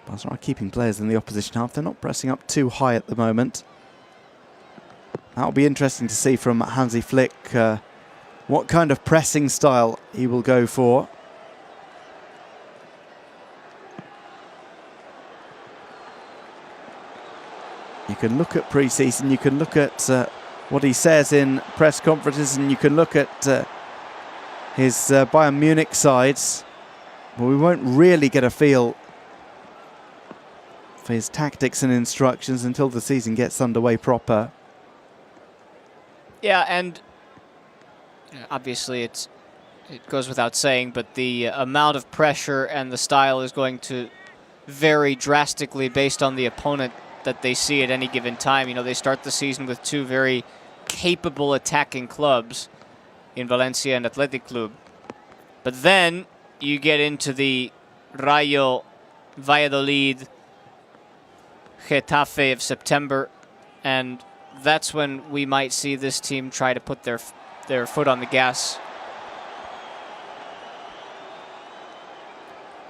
Barca are keeping players in the opposition half. They're not pressing up too high at the moment. That'll be interesting to see from Hansi Flick what kind of pressing style he will go for. You can look at pre-season, you can look at what he says in press conferences, and you can look at his Bayern Munich sides, but we won't really get a feel for his tactics and instructions until the season gets underway proper. Yeah, and obviously it goes without saying, but the amount of pressure and the style is going to vary drastically based on the opponent that they see at any given time. You know, they start the season with two very capable attacking clubs in Valencia and Athletic Club. But then you get into the Rayo Valladolid Getafe of September, and that's when we might see this team try to put their foot on the gas.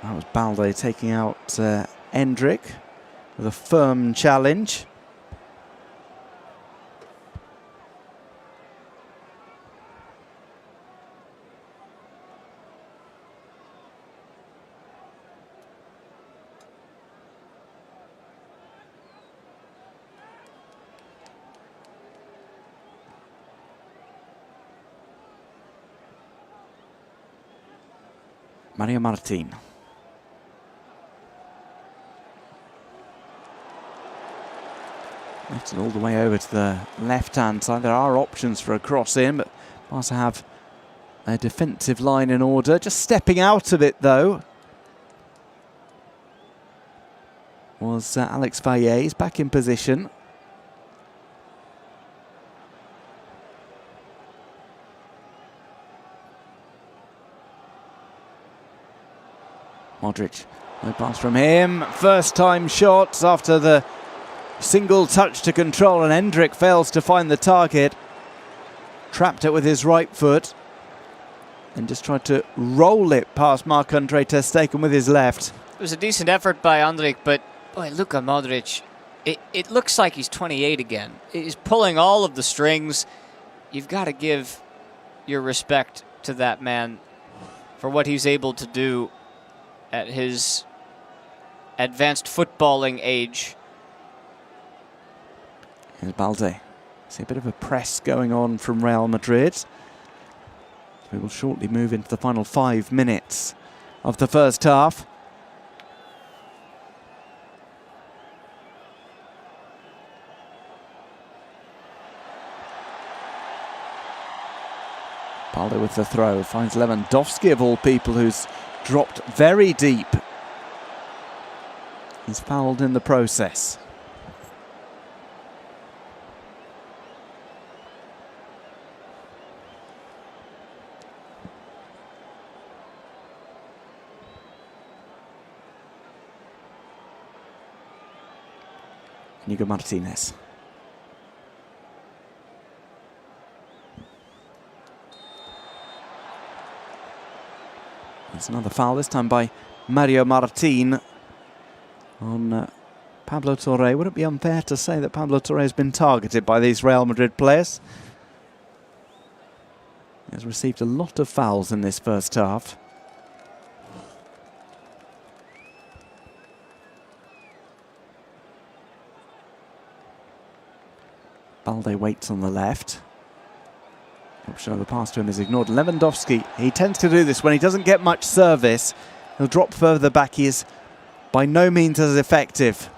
That was Balde taking out Endrick with a firm challenge. Mario Martin. Left it all the way over to the left-hand side. There are options for a cross in, but Barca have a defensive line in order. Just stepping out of it, though, was Alex Valle. He's back in position. Modric, no pass from him. First time shots after the single touch to control, and Endrick fails to find the target. Trapped it with his right foot and just tried to roll it past Marc-Andre ter Stegen with his left. It was a decent effort by Endrick, but boy, Luka Modric, it looks like he's 28 again. He's pulling all of the strings. You've got to give your respect to that man for what he's able to do at his advanced footballing age. Here's Balde. See a bit of a press going on from Real Madrid. We will shortly move into the final 5 minutes of the first half. Balde with the throw, finds Lewandowski of all people, who's dropped very deep. He's fouled in the process. Inigo Martinez. There's another foul, this time by Mario Martin on Pablo Torre. Would it be unfair to say that Pablo Torre has been targeted by these Real Madrid players? He has received a lot of fouls in this first half. Balde waits on the left. Option of the pass to him is ignored. Lewandowski, he tends to do this when he doesn't get much service. He'll drop further back. He is by no means as effective.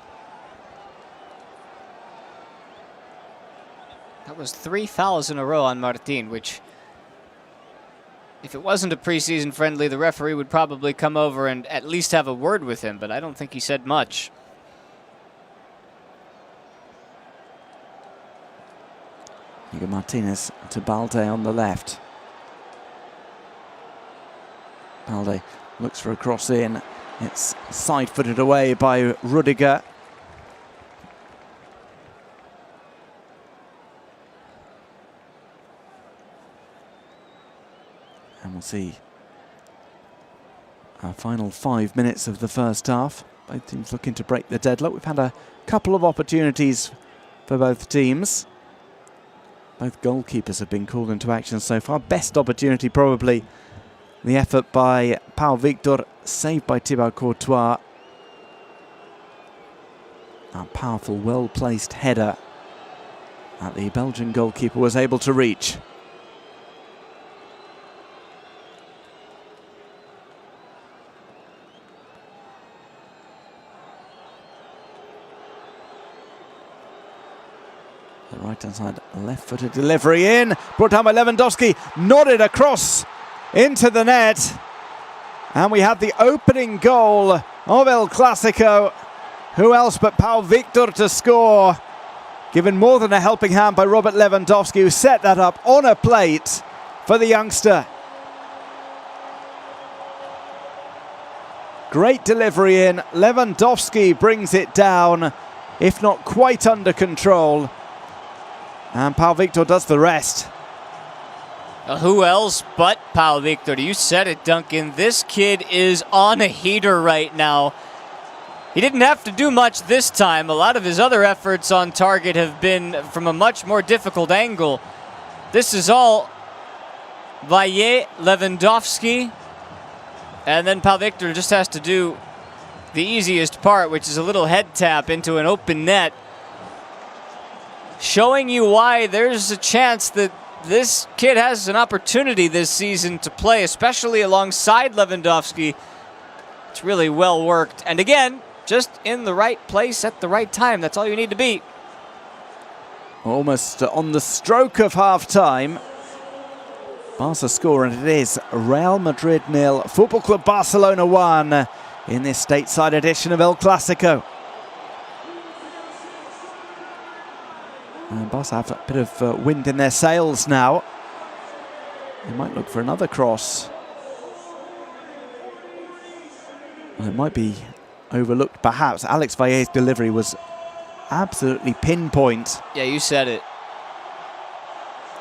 That was 3 fouls in a row on Martin, which, if it wasn't a preseason friendly, the referee would probably come over and at least have a word with him, but I don't think he said much. Inigo Martinez to Balde on the left. Balde looks for a cross in. It's side-footed away by Rudiger. And we'll see our final 5 minutes of the first half. Both teams looking to break the deadlock. We've had a couple of opportunities for both teams. Both goalkeepers have been called into action so far. Best opportunity probably the effort by Pau Victor, saved by Thibaut Courtois. A powerful, well-placed header that the Belgian goalkeeper was able to reach. The right-hand side, left-footed delivery in, brought down by Lewandowski, nodded across into the net. And we have the opening goal of El Clasico. Who else but Pau Victor to score? Given more than a helping hand by Robert Lewandowski, who set that up on a plate for the youngster. Great delivery in. Lewandowski brings it down, if not quite under control. And Pau Victor does the rest. Who else but Pau Victor? You said it, Duncan. This kid is on a heater right now. He didn't have to do much this time. A lot of his other efforts on target have been from a much more difficult angle. This is all Vinijr, Lewandowski, and then Pau Victor just has to do the easiest part, which is a little head tap into an open net. Showing you why there's a chance that this kid has an opportunity this season to play, especially alongside Lewandowski. It's really well worked. And again, just in the right place at the right time. That's all you need to be. Almost on the stroke of half-time. Barca score, and it is Real Madrid 0, Football Club Barcelona 1 in this stateside edition of El Clasico. And Barca have a bit of wind in their sails now. They might look for another cross. Well, it might be overlooked perhaps. Alex Vallej's delivery was absolutely pinpoint. Yeah, you said it.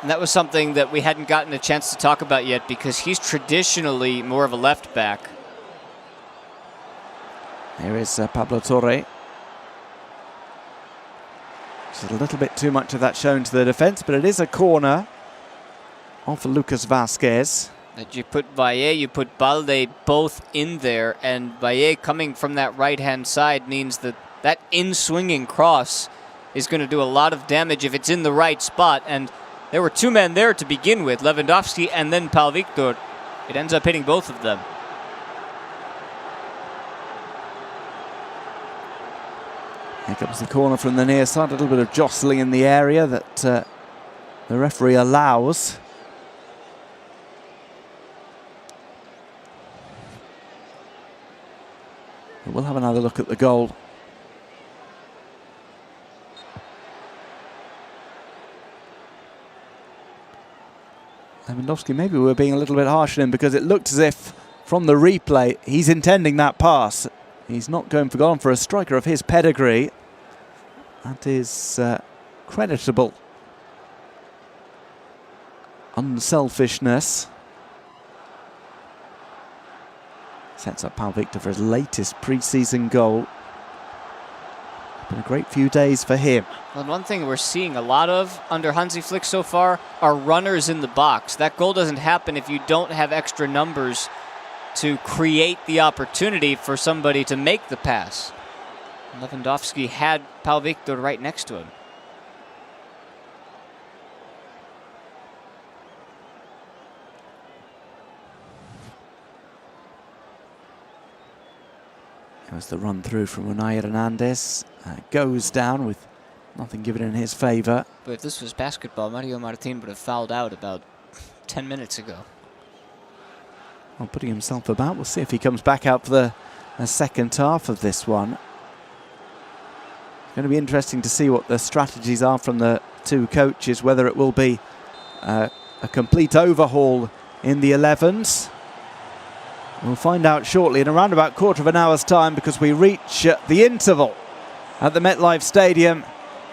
And that was something that we hadn't gotten a chance to talk about yet, because he's traditionally more of a left back. Here is Pablo Torre. Just a little bit too much of that shown to the defence, but it is a corner off Lucas Vázquez. That you put Vinijr, you put Balde both in there, and Vinijr coming from that right-hand side means that that in-swinging cross is going to do a lot of damage if it's in the right spot. And there were 2 men there to begin with, Lewandowski and then Pau Victor. It ends up hitting both of them. Here comes the corner from the near side. A little bit of jostling in the area that the referee allows. But we'll have another look at the goal. Lewandowski, maybe we're being a little bit harsh on him, because it looked as if from the replay he's intending that pass. He's not going for a striker of his pedigree. That is creditable unselfishness. Sets up Pal Victor for his latest pre-season goal. Been a great few days for him. Well, one thing we're seeing a lot of under Hansi Flick so far are runners in the box. That goal doesn't happen if you don't have extra numbers to create the opportunity for somebody to make the pass. Lewandowski had Pal Victor right next to him. There's the run through from Unai Hernandez. Goes down with nothing given in his favour. But if this was basketball, Mario Martin would have fouled out about 10 minutes ago. Well, putting himself about. We'll see if he comes back out for the second half of this one. It's going to be interesting to see what the strategies are from the two coaches, whether it will be a complete overhaul in the 11s. We'll find out shortly in around about quarter of an hour's time, because we reach the interval at the MetLife Stadium.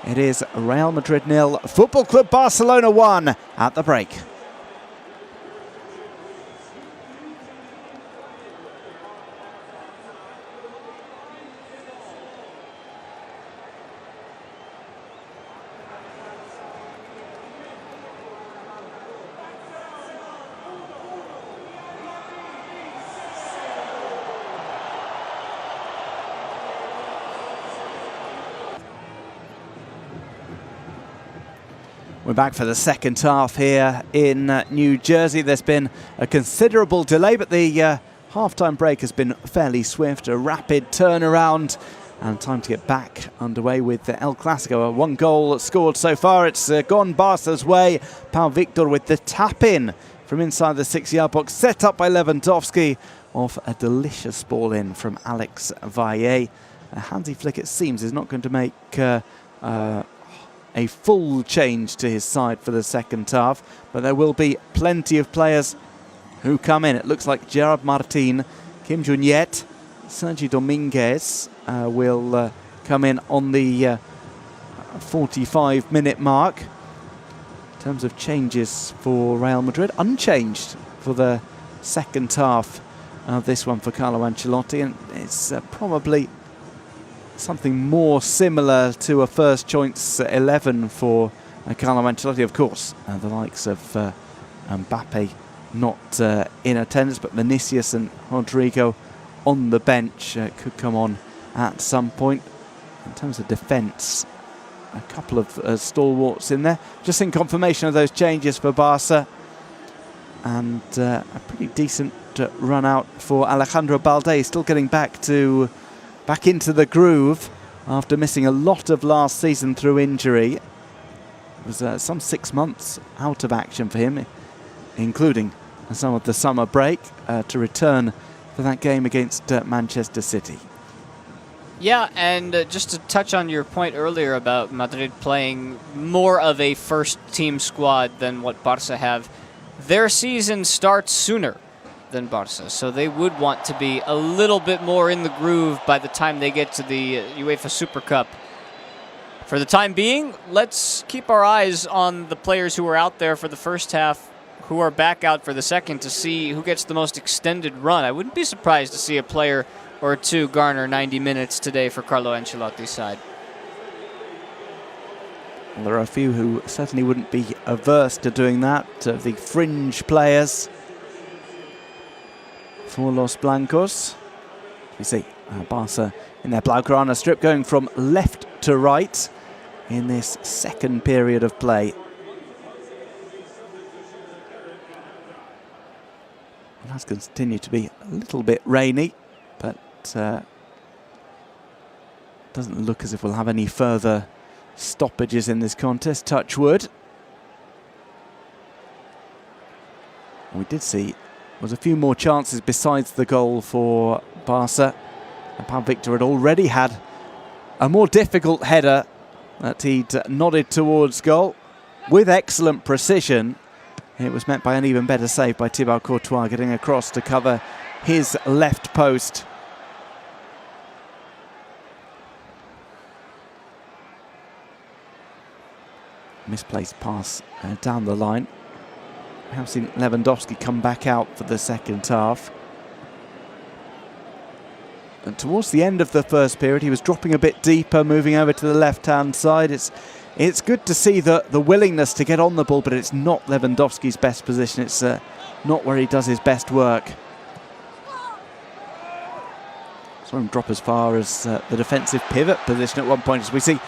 It is Real Madrid 0, Football Club Barcelona 1 at the break. We're back for the second half here in New Jersey. There's been a considerable delay, but the half-time break has been fairly swift, a rapid turnaround, and time to get back underway with the El Clasico. One goal scored so far. It's gone Barca's way. Pal Victor with the tap-in from inside the 6-yard box, set up by Lewandowski off a delicious ball in from Alex Valle. Hansi Flick, it seems, is not going to make a full change to his side for the second half, but there will be plenty of players who come in. It looks like Gerard Martin, Kim Jun-yet, Sergi Dominguez will come in on the 45-minute mark. In terms of changes for Real Madrid, unchanged for the second half of this one for Carlo Ancelotti, and it's probably something more similar to a first choice 11 for Carlo Ancelotti. Of course, the likes of Mbappe not in attendance, but Vinicius and Rodrigo on the bench could come on at some point. In terms of defence, a couple of stalwarts in there. Just in confirmation of those changes for Barca, and a pretty decent run out for Alejandro Balde, still getting back into the groove after missing a lot of last season through injury. It was some 6 months out of action for him, including some of the summer break, to return for that game against Manchester City. Yeah, and just to touch on your point earlier about Madrid playing more of a first-team squad than what Barca have, their season starts sooner than Barca, so they would want to be a little bit more in the groove by the time they get to the UEFA Super Cup. For the time being, let's keep our eyes on the players who are out there for the first half, who are back out for the second, to see who gets the most extended run. I wouldn't be surprised to see a player or two garner 90 minutes today for Carlo Ancelotti's side. Well, there are a few who certainly wouldn't be averse to doing that. The fringe players for Los Blancos. We see Barca in their Blaugrana strip going from left to right in this second period of play. It has continued to be a little bit rainy, but doesn't look as if we'll have any further stoppages in this contest, touch wood. We did see was a few more chances besides the goal for Barca. And Pal Victor had already had a more difficult header that he'd nodded towards goal with excellent precision. It was met by an even better save by Thibaut Courtois, getting across to cover his left post. misplaced pass down the line. We have seen Lewandowski come back out for the second half. And towards the end of the first period, he was dropping a bit deeper, moving over to the left-hand side. It's good to see the willingness to get on the ball, but it's not Lewandowski's best position. It's not where he does his best work. Saw him drop as far as the defensive pivot position at one point, as we see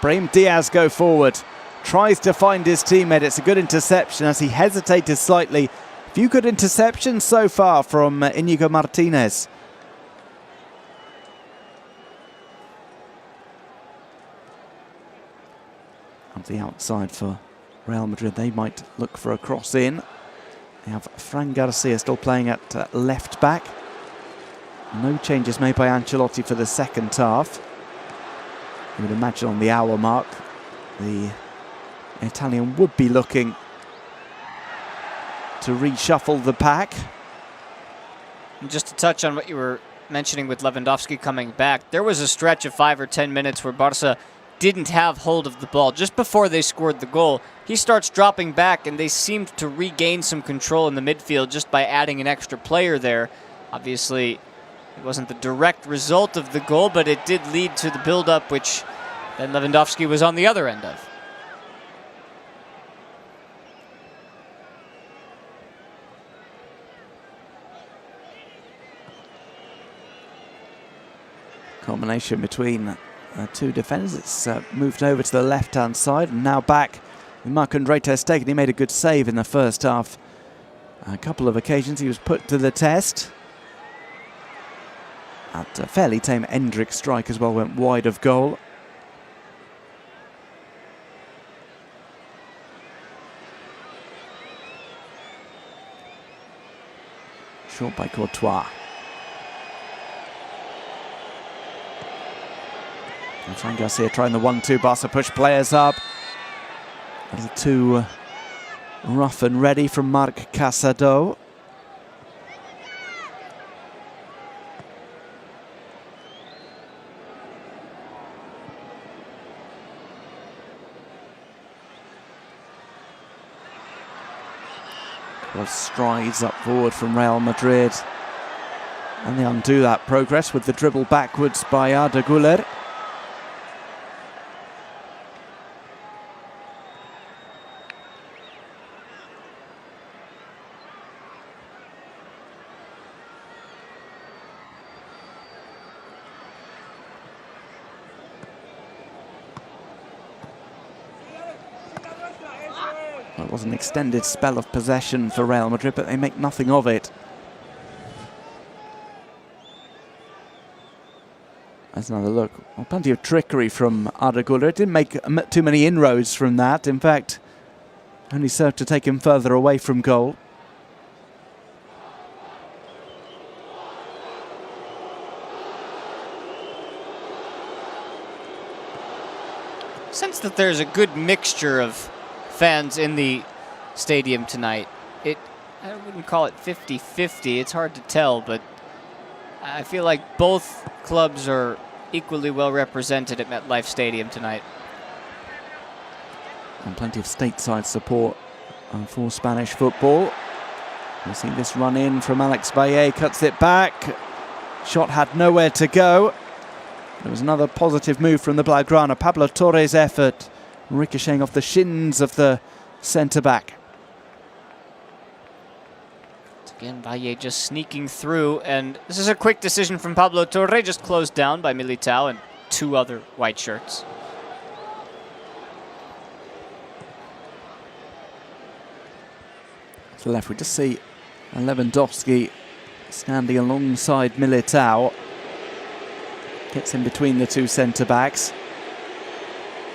Brahim Diaz go forward. Tries to find his teammate. It's a good interception as he hesitated slightly. A few good interceptions so far from Inigo Martinez. On the outside for Real Madrid, they might look for a cross in. They have Fran Garcia still playing at left back. No changes made by Ancelotti for the second half. You would imagine on the hour mark, the Italian would be looking to reshuffle the pack. And just to touch on what you were mentioning with Lewandowski coming back, there was a stretch of 5 or 10 minutes where Barca didn't have hold of the ball. Just before they scored the goal, he starts dropping back and they seemed to regain some control in the midfield just by adding an extra player there. Obviously, it wasn't the direct result of the goal, but it did lead to the build-up, which then Lewandowski was on the other end of. Combination between two defenders. It's moved over to the left-hand side and now back with Marc-André ter Stegen. He made a good save in the first half. A couple of occasions he was put to the test. At a fairly tame Endrick strike as well, went wide of goal. Short by Courtois. And Fran Garcia trying the 1-2. Barca push players up. A little too rough and ready from Marc Casado. Strides up forward from Real Madrid. And they undo that progress with the dribble backwards by Arda Güler. It was an extended spell of possession for Real Madrid, but they make nothing of it. That's another look. Well, plenty of trickery from Arda Güler. It didn't make too many inroads from that. In fact, only served to take him further away from goal. Sense that there's a good mixture of fans in the stadium tonight. I wouldn't call it 50-50, it's hard to tell, but I feel like both clubs are equally well represented at MetLife Stadium tonight. And plenty of stateside support for Spanish football. We'll see this run in from Alex Valle, cuts it back. Shot had nowhere to go. There was another positive move from the Blaugrana. Pablo Torres' effort ricocheting off the shins of the centre-back. Again, Valle just sneaking through, and this is a quick decision from Pablo Torres, just closed down by Militao and two other white shirts. To the left, we just see Lewandowski standing alongside Militao. Gets in between the two centre-backs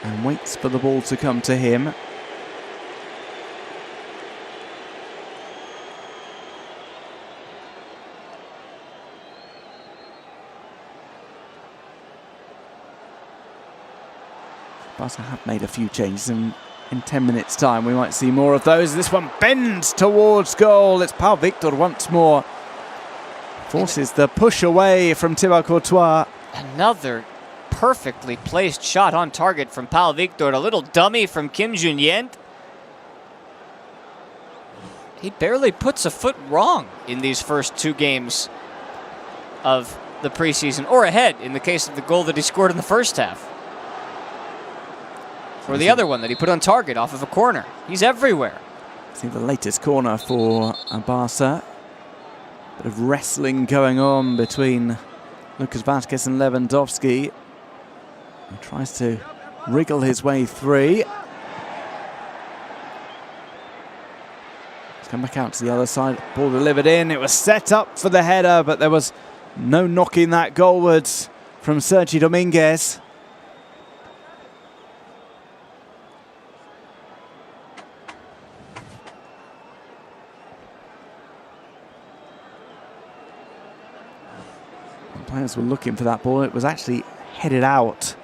and waits for the ball to come to him. Barca have made a few changes, and in 10 minutes' time we might see more of those. This one bends towards goal. It's Pau Victor once more. Forces the push away from Thibaut Courtois. Another perfectly placed shot on target from Pal Victor. A little dummy from Kim Jun-yent. He barely puts a foot wrong in these first 2 games of the preseason, or ahead in the case of the goal that he scored in the first half. Or the other one that he put on target off of a corner. He's everywhere. See the latest corner for Barca. Bit of wrestling going on between Lucas Vázquez and Lewandowski. He tries to wriggle his way free. Come back out to the other side. Ball delivered in. It was set up for the header, but there was no knocking that goalwards from Sergi Dominguez. Players were looking for that ball. It was actually headed out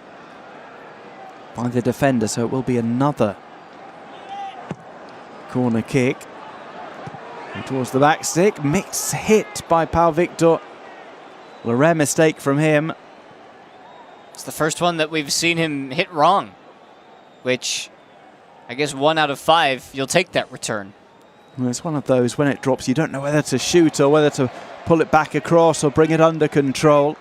by the defender, so it will be another corner kick. And towards the back stick, mixed hit by Pal Victor. Well, a rare mistake from him. It's the first one that we've seen him hit wrong, which I guess 1 out of 5, you'll take that return. Well, it's one of those, when it drops, you don't know whether to shoot or whether to pull it back across or bring it under control.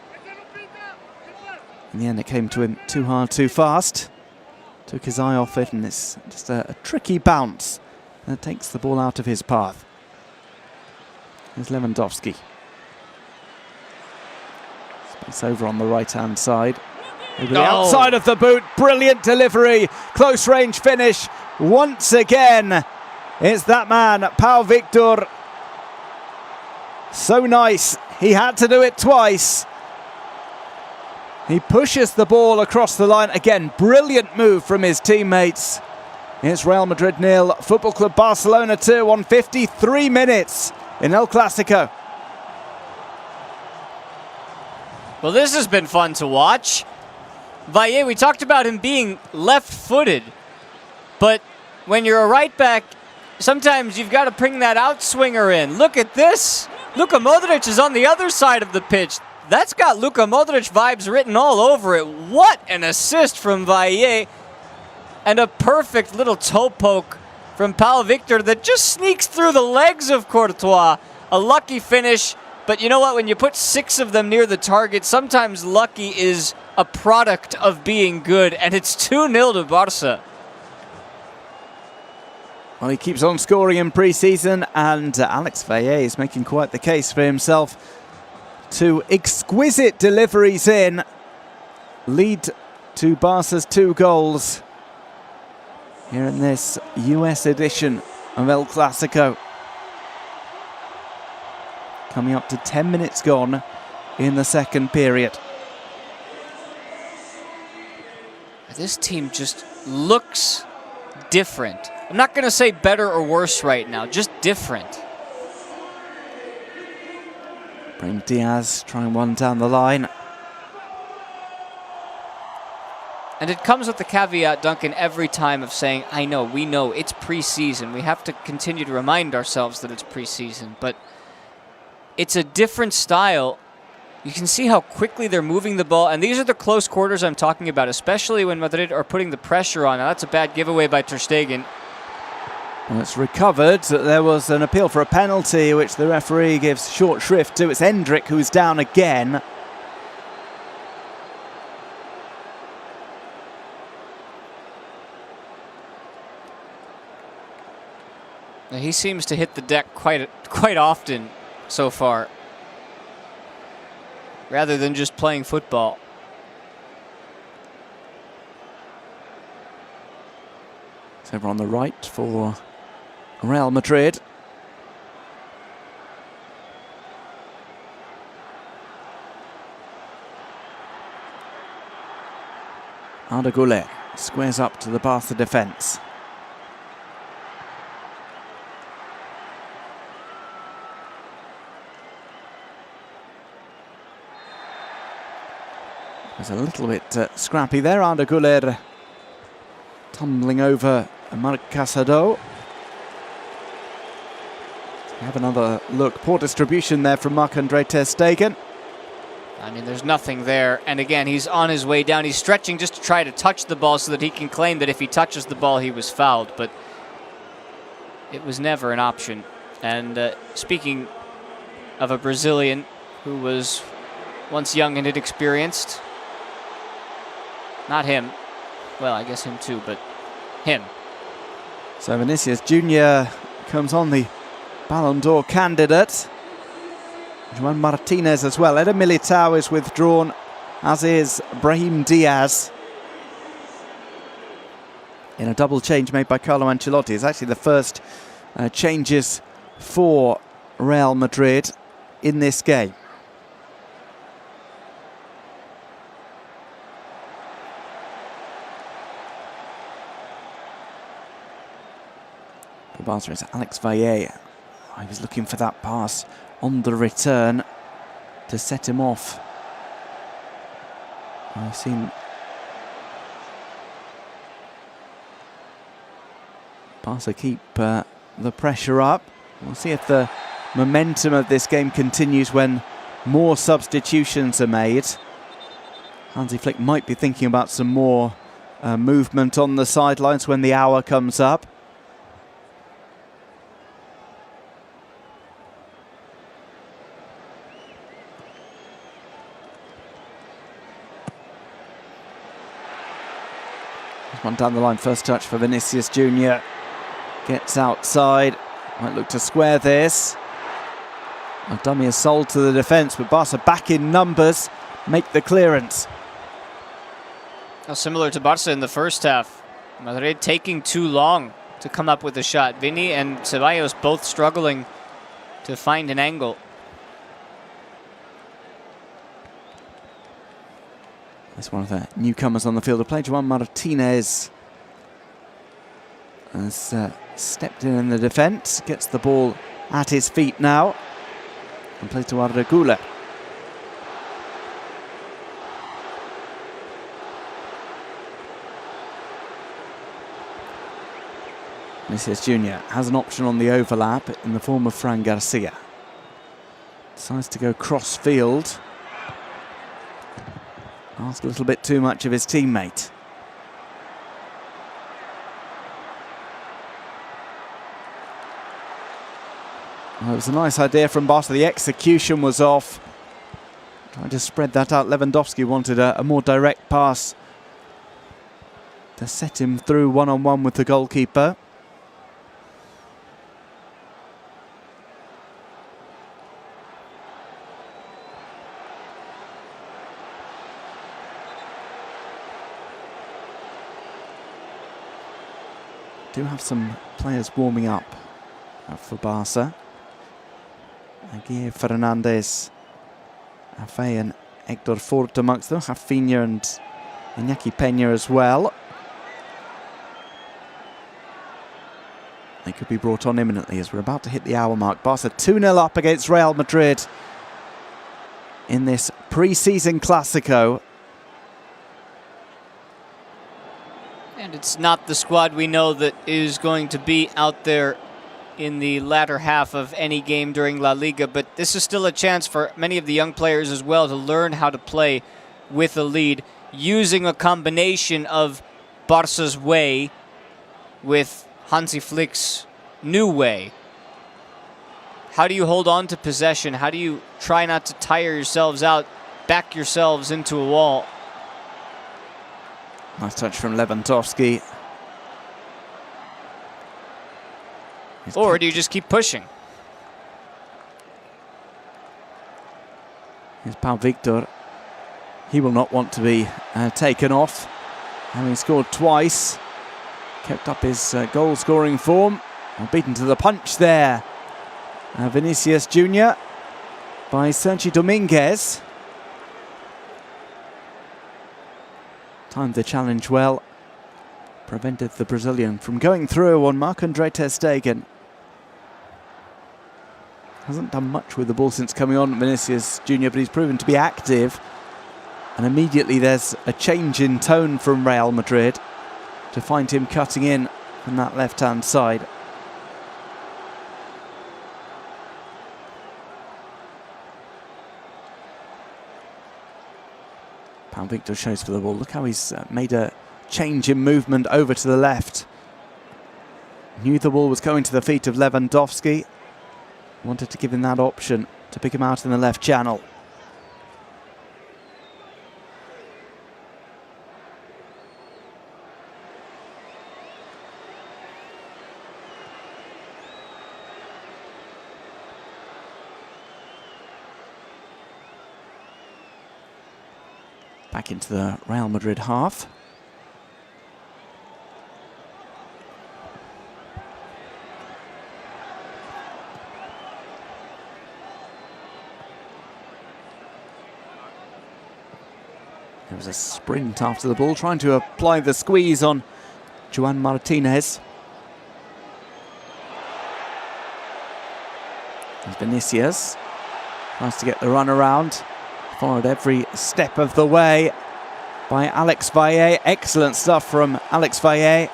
In the end, it came to him too hard, too fast. Took his eye off it, and it's just a tricky bounce that takes the ball out of his path. Here's Lewandowski. Space over on the right-hand side. Over the outside of the boot. Brilliant delivery. Close range finish. Once again, it's that man, Pal Victor. So nice. He had to do it twice. He pushes the ball across the line. Again, brilliant move from his teammates. It's Real Madrid 0, Football Club Barcelona 2 on 53 minutes in El Clasico. Well, this has been fun to watch. Vinijr, we talked about him being left-footed, but when you're a right back, sometimes you've got to bring that outswinger in. Look at this. Luka Modric is on the other side of the pitch. That's got Luka Modric vibes written all over it. What an assist from Vinijr. And a perfect little toe poke from Pal Victor that just sneaks through the legs of Courtois. A lucky finish, but you know what? When you put 6 of them near the target, sometimes lucky is a product of being good, and it's 2-0 to Barca. Well, he keeps on scoring in pre-season, and Alex Vinijr is making quite the case for himself. 2 exquisite deliveries in, lead to Barca's 2 goals here in this US edition of El Clasico. Coming up to 10 minutes gone in the second period. This team just looks different. I'm not going to say better or worse right now, just different. Brahim Diaz trying one down the line. And it comes with the caveat, Duncan, every time of saying, I know, we know, it's preseason. We have to continue to remind ourselves that it's preseason. But it's a different style. You can see how quickly they're moving the ball. And these are the close quarters I'm talking about, especially when Madrid are putting the pressure on. Now, that's a bad giveaway by Ter Stegen. Well, it's recovered. There was an appeal for a penalty, which the referee gives short shrift to. It's Endrick who's down again. Now, he seems to hit the deck quite often so far, rather than just playing football. It's over on the right for Real Madrid. Arda Güler squares up to the Barca defence. There's a little bit scrappy there. Arda Güler tumbling over Marc Casado. Have another look. Poor distribution there from Marc-Andre Ter Stegen. I mean, there's nothing there. And again, he's on his way down. He's stretching just to try to touch the ball so that he can claim that if he touches the ball, he was fouled. But it was never an option. And speaking of a Brazilian who was once young and inexperienced, not him. Well, I guess him too, but him. So Vinicius Jr. comes on, the Ballon d'Or candidate. Juan Martinez as well. Eder Militao is withdrawn, as is Brahim Diaz. In a double change made by Carlo Ancelotti. It's actually the first changes for Real Madrid in this game. For Barca, it's Alex Valle. He was looking for that pass on the return to set him off. I've seen Barca keep the pressure up. We'll see if the momentum of this game continues when more substitutions are made. Hansi Flick might be thinking about some more movement on the sidelines when the hour comes up. One down the line, first touch for Vinicius Jr. Gets outside, might look to square this. A dummy is sold to the defence, but Barca back in numbers, make the clearance. Similar to Barca in the first half. Madrid taking too long to come up with a shot. Vini and Ceballos both struggling to find an angle. It's one of the newcomers on the field of play. Juan Martinez has stepped in the defence, gets the ball at his feet now, and plays to Arregula. Vinicius Jr. has an option on the overlap in the form of Fran Garcia. Decides to go cross field. Asked a little bit too much of his teammate. Well, it was a nice idea from Barca. The execution was off. Trying to spread that out. Lewandowski wanted a more direct pass to set him through one-on-one with the goalkeeper. Do have some players warming up for Barca. Aguirre, Fernandez, Afe and Hector Fort amongst them. Rafinha and Iñaki Peña as well. They could be brought on imminently as we're about to hit the hour mark. Barca 2-0 up against Real Madrid in this pre-season Clasico. And it's not the squad we know that is going to be out there in the latter half of any game during La Liga, but this is still a chance for many of the young players as well to learn how to play with a lead, using a combination of Barca's way with Hansi Flick's new way. How do you hold on to possession? How do you try not to tire yourselves out, back yourselves into a wall? Nice touch from Lewandowski. Or do you just keep pushing? Here's Pau Victor. He will not want to be taken off. Having scored twice. Kept up his goal-scoring form. Beaten to the punch there. Vinicius Jr. by Sergi Dominguez. Timed the challenge well. Prevented the Brazilian from going through on Marc-Andre ter Stegen. Hasn't done much with the ball since coming on, Vinicius Jr., but he's proven to be active. And immediately there's a change in tone from Real Madrid to find him cutting in from that left-hand side. Pau Victor shows for the ball. Look how he's made a change in movement over to the left. Knew the ball was going to the feet of Lewandowski. Wanted to give him that option to pick him out in the left channel. Back into the Real Madrid half. There was a sprint after the ball, trying to apply the squeeze on Juan Martinez. There's Vinicius. Tries to get the run around. Followed every step of the way by Alex Valle. Excellent stuff from Alex Valle.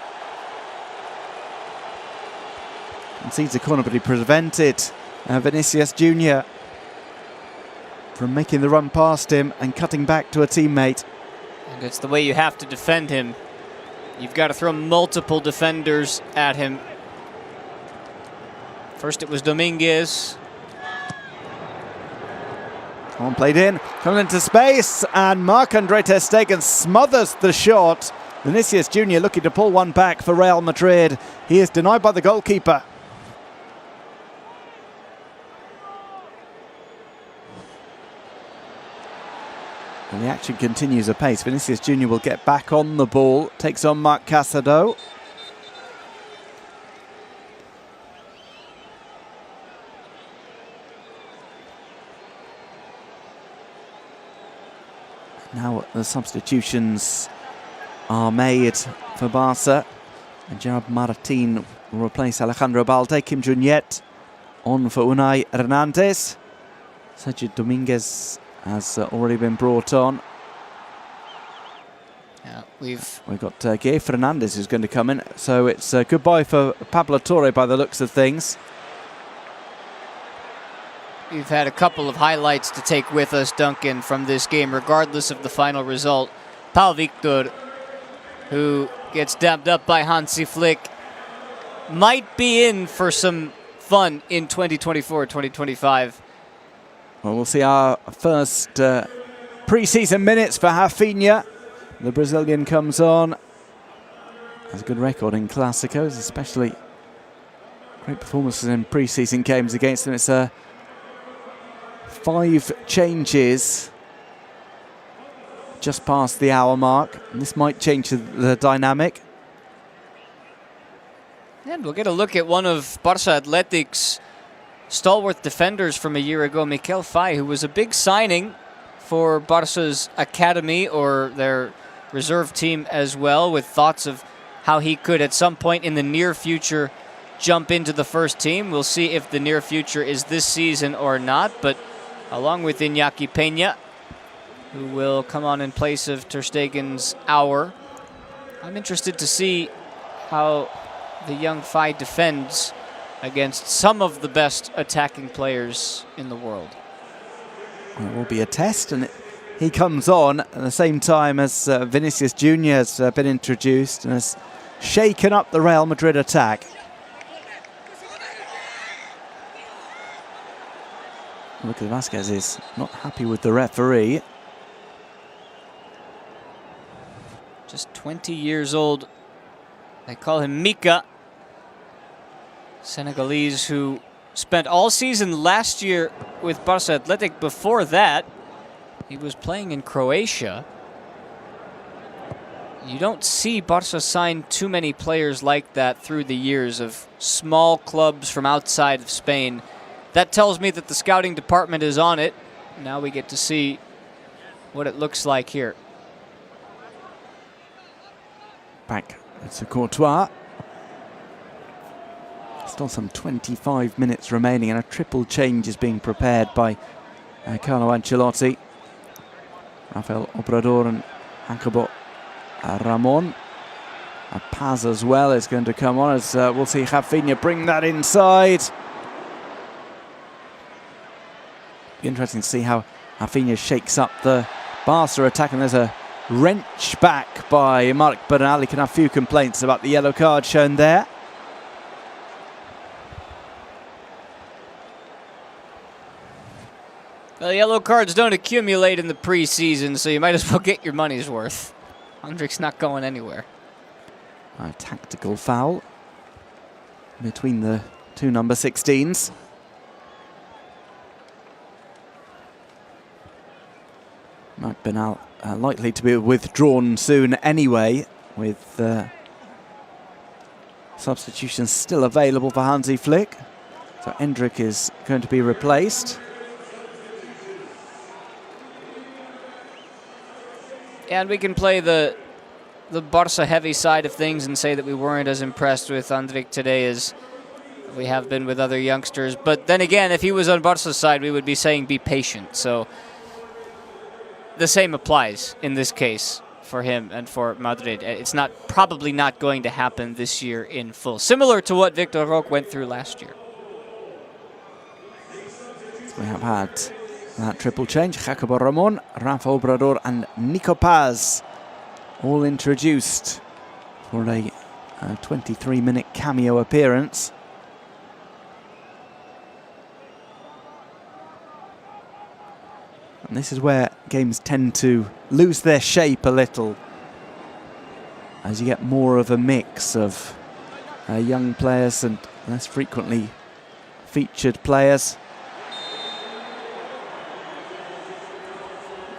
Concedes a corner, but he prevented Vinicius Jr. from making the run past him and cutting back to a teammate. And it's the way you have to defend him. You've got to throw multiple defenders at him. First it was Dominguez. On played in, coming into space, and Marc-Andre ter Stegen smothers the shot. Vinicius Jr. looking to pull one back for Real Madrid. He is denied by the goalkeeper. And the action continues apace. Vinicius Jr. will get back on the ball, takes on Marc Casado. Now the substitutions are made for Barca. And Gerard Martin will replace Alejandro Balde. Kim Jun-yet on for Unai Hernandez. Sergio Dominguez has already been brought on. Yeah, we've got Guy Fernandez who's going to come in. So it's goodbye for Pablo Torre by the looks of things. We've had a couple of highlights to take with us, Duncan, from this game, regardless of the final result. Pau Victor, who gets dabbed up by Hansi Flick, might be in for some fun in 2024-2025. Well, we'll see our first pre-season minutes for Rafinha. The Brazilian comes on. Has a good record in Clásicos, especially great performances in pre-season games against them. It's 5 changes just past the hour mark, and this might change the dynamic. And we'll get a look at one of Barça Athletic's stalwart defenders from a year ago, Mikel Fay, who was a big signing for Barca's academy or their reserve team as well, with thoughts of how he could at some point in the near future jump into the first team. We'll see if the near future is this season or not, but along with Iñaki Peña, who will come on in place of ter Stegen's hour. I'm interested to see how the young Fay defends against some of the best attacking players in the world. It will be a test, and he comes on at the same time as Vinicius Jr. has been introduced and has shaken up the Real Madrid attack. Lucas Vázquez is not happy with the referee. Just 20 years old. They call him Mika. Senegalese who spent all season last year with Barça Athletic. Before that, he was playing in Croatia. You don't see Barça sign too many players like that through the years, of small clubs from outside of Spain. That tells me that the scouting department is on it. Now we get to see what it looks like here. Back to Courtois. Still some 25 minutes remaining, and a triple change is being prepared by Carlo Ancelotti. Rafael Obrador and Jacobo Ramon. A Paz as well is going to come on, as we'll see Rafinha bring that inside. Be interesting to see how Rafinha shakes up the Barca attacking. There's a wrench back by Marc Bernal. He can have few complaints about the yellow card shown there. Well, yellow cards don't accumulate in the preseason, so you might as well get your money's worth. Hendrik's not going anywhere. A tactical foul between the two number 16s. Marc Bernal likely to be withdrawn soon anyway, with substitutions still available for Hansi Flick. So Hendrik is going to be replaced. And we can play the Barca heavy side of things and say that we weren't as impressed with Hendrik today as we have been with other youngsters. But then again, if he was on Barca's side, we would be saying be patient. So the same applies in this case for him and for Madrid. It's probably not going to happen this year in full. Similar to what Victor Roque went through last year. We have had that triple change. Jacobo Ramon, Rafa Obrador and Nico Paz all introduced for a 23-minute cameo appearance. And this is where games tend to lose their shape a little, as you get more of a mix of young players and less frequently featured players.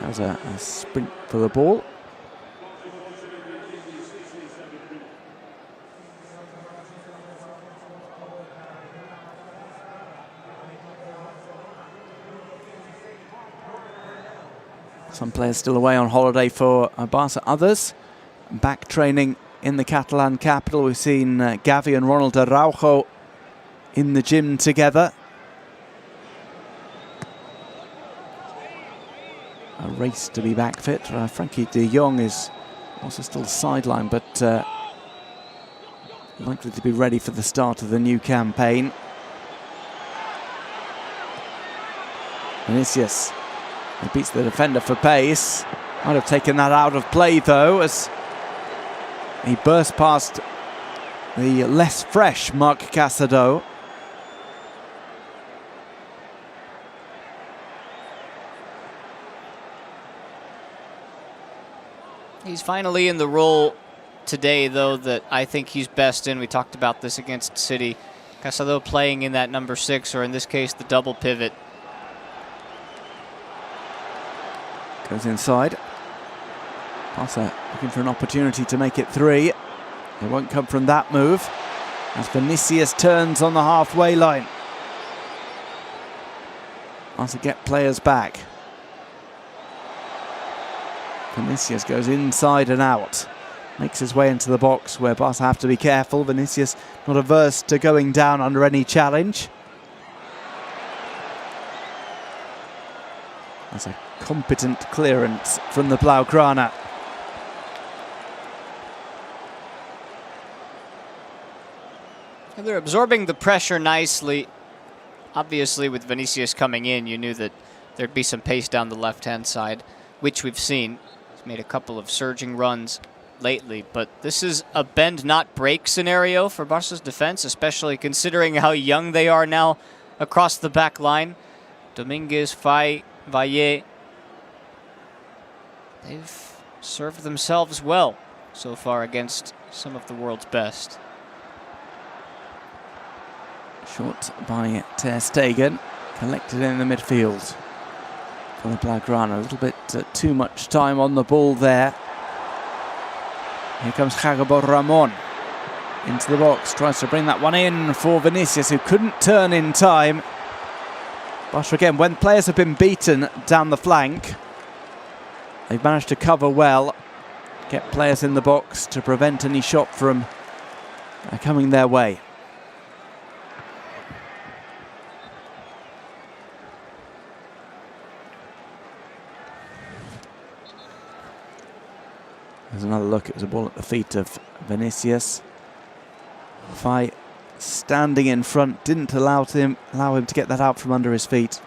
That was a sprint for the ball. Some players still away on holiday for Barca, others back training in the Catalan capital. We've seen Gavi and Ronald Araujo in the gym together. A race to be back fit. Frankie de Jong is also still sidelined, but likely to be ready for the start of the new campaign. Vinicius, he beats the defender for pace. Might have taken that out of play though, as he burst past the less fresh Marc Casado. He's finally in the role today, though, that I think he's best in. We talked about this against City. Casado playing in that number 6, or in this case, the double pivot. Goes inside. Barca looking for an opportunity to make it 3. It won't come from that move, as Vinicius turns on the halfway line. Barca get players back. Vinicius goes inside and out. Makes his way into the box where Barca have to be careful. Vinicius not averse to going down under any challenge. That's a competent clearance from the Blaugrana. And they're absorbing the pressure nicely. Obviously, with Vinicius coming in, you knew that there'd be some pace down the left-hand side, which we've seen. Made a couple of surging runs lately, but this is a bend not break scenario for Barca's defense, especially considering how young they are now across the back line. Dominguez, Fay, Valle, they've served themselves well so far against some of the world's best. Shot by Ter Stegen, collected in the midfield. For the Blaugrana, a little bit too much time on the ball there. Here comes Jacobo Ramon into the box, tries to bring that one in for Vinicius, who couldn't turn in time. Barca again, when players have been beaten down the flank, they've managed to cover well, get players in the box to prevent any shot from coming their way. There's another look. It was a ball at the feet of Vinicius. Fay standing in front, didn't allow him to get that out from under his feet.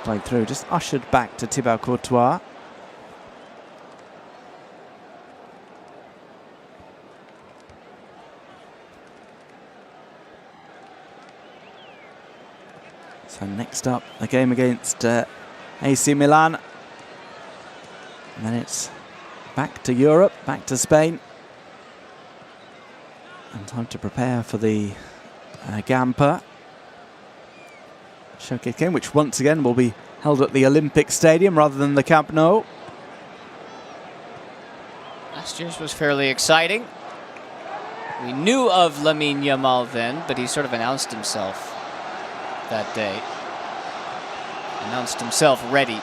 Played through, just ushered back to Thibaut Courtois. So next up, a game against AC Milan. And then it's back to Europe, back to Spain. And time to prepare for the Gamper showcase game, which once again will be held at the Olympic Stadium rather than the Camp Nou. Last year's was fairly exciting. We knew of Lamine Yamal then, but he sort of announced himself that day. Announced himself ready.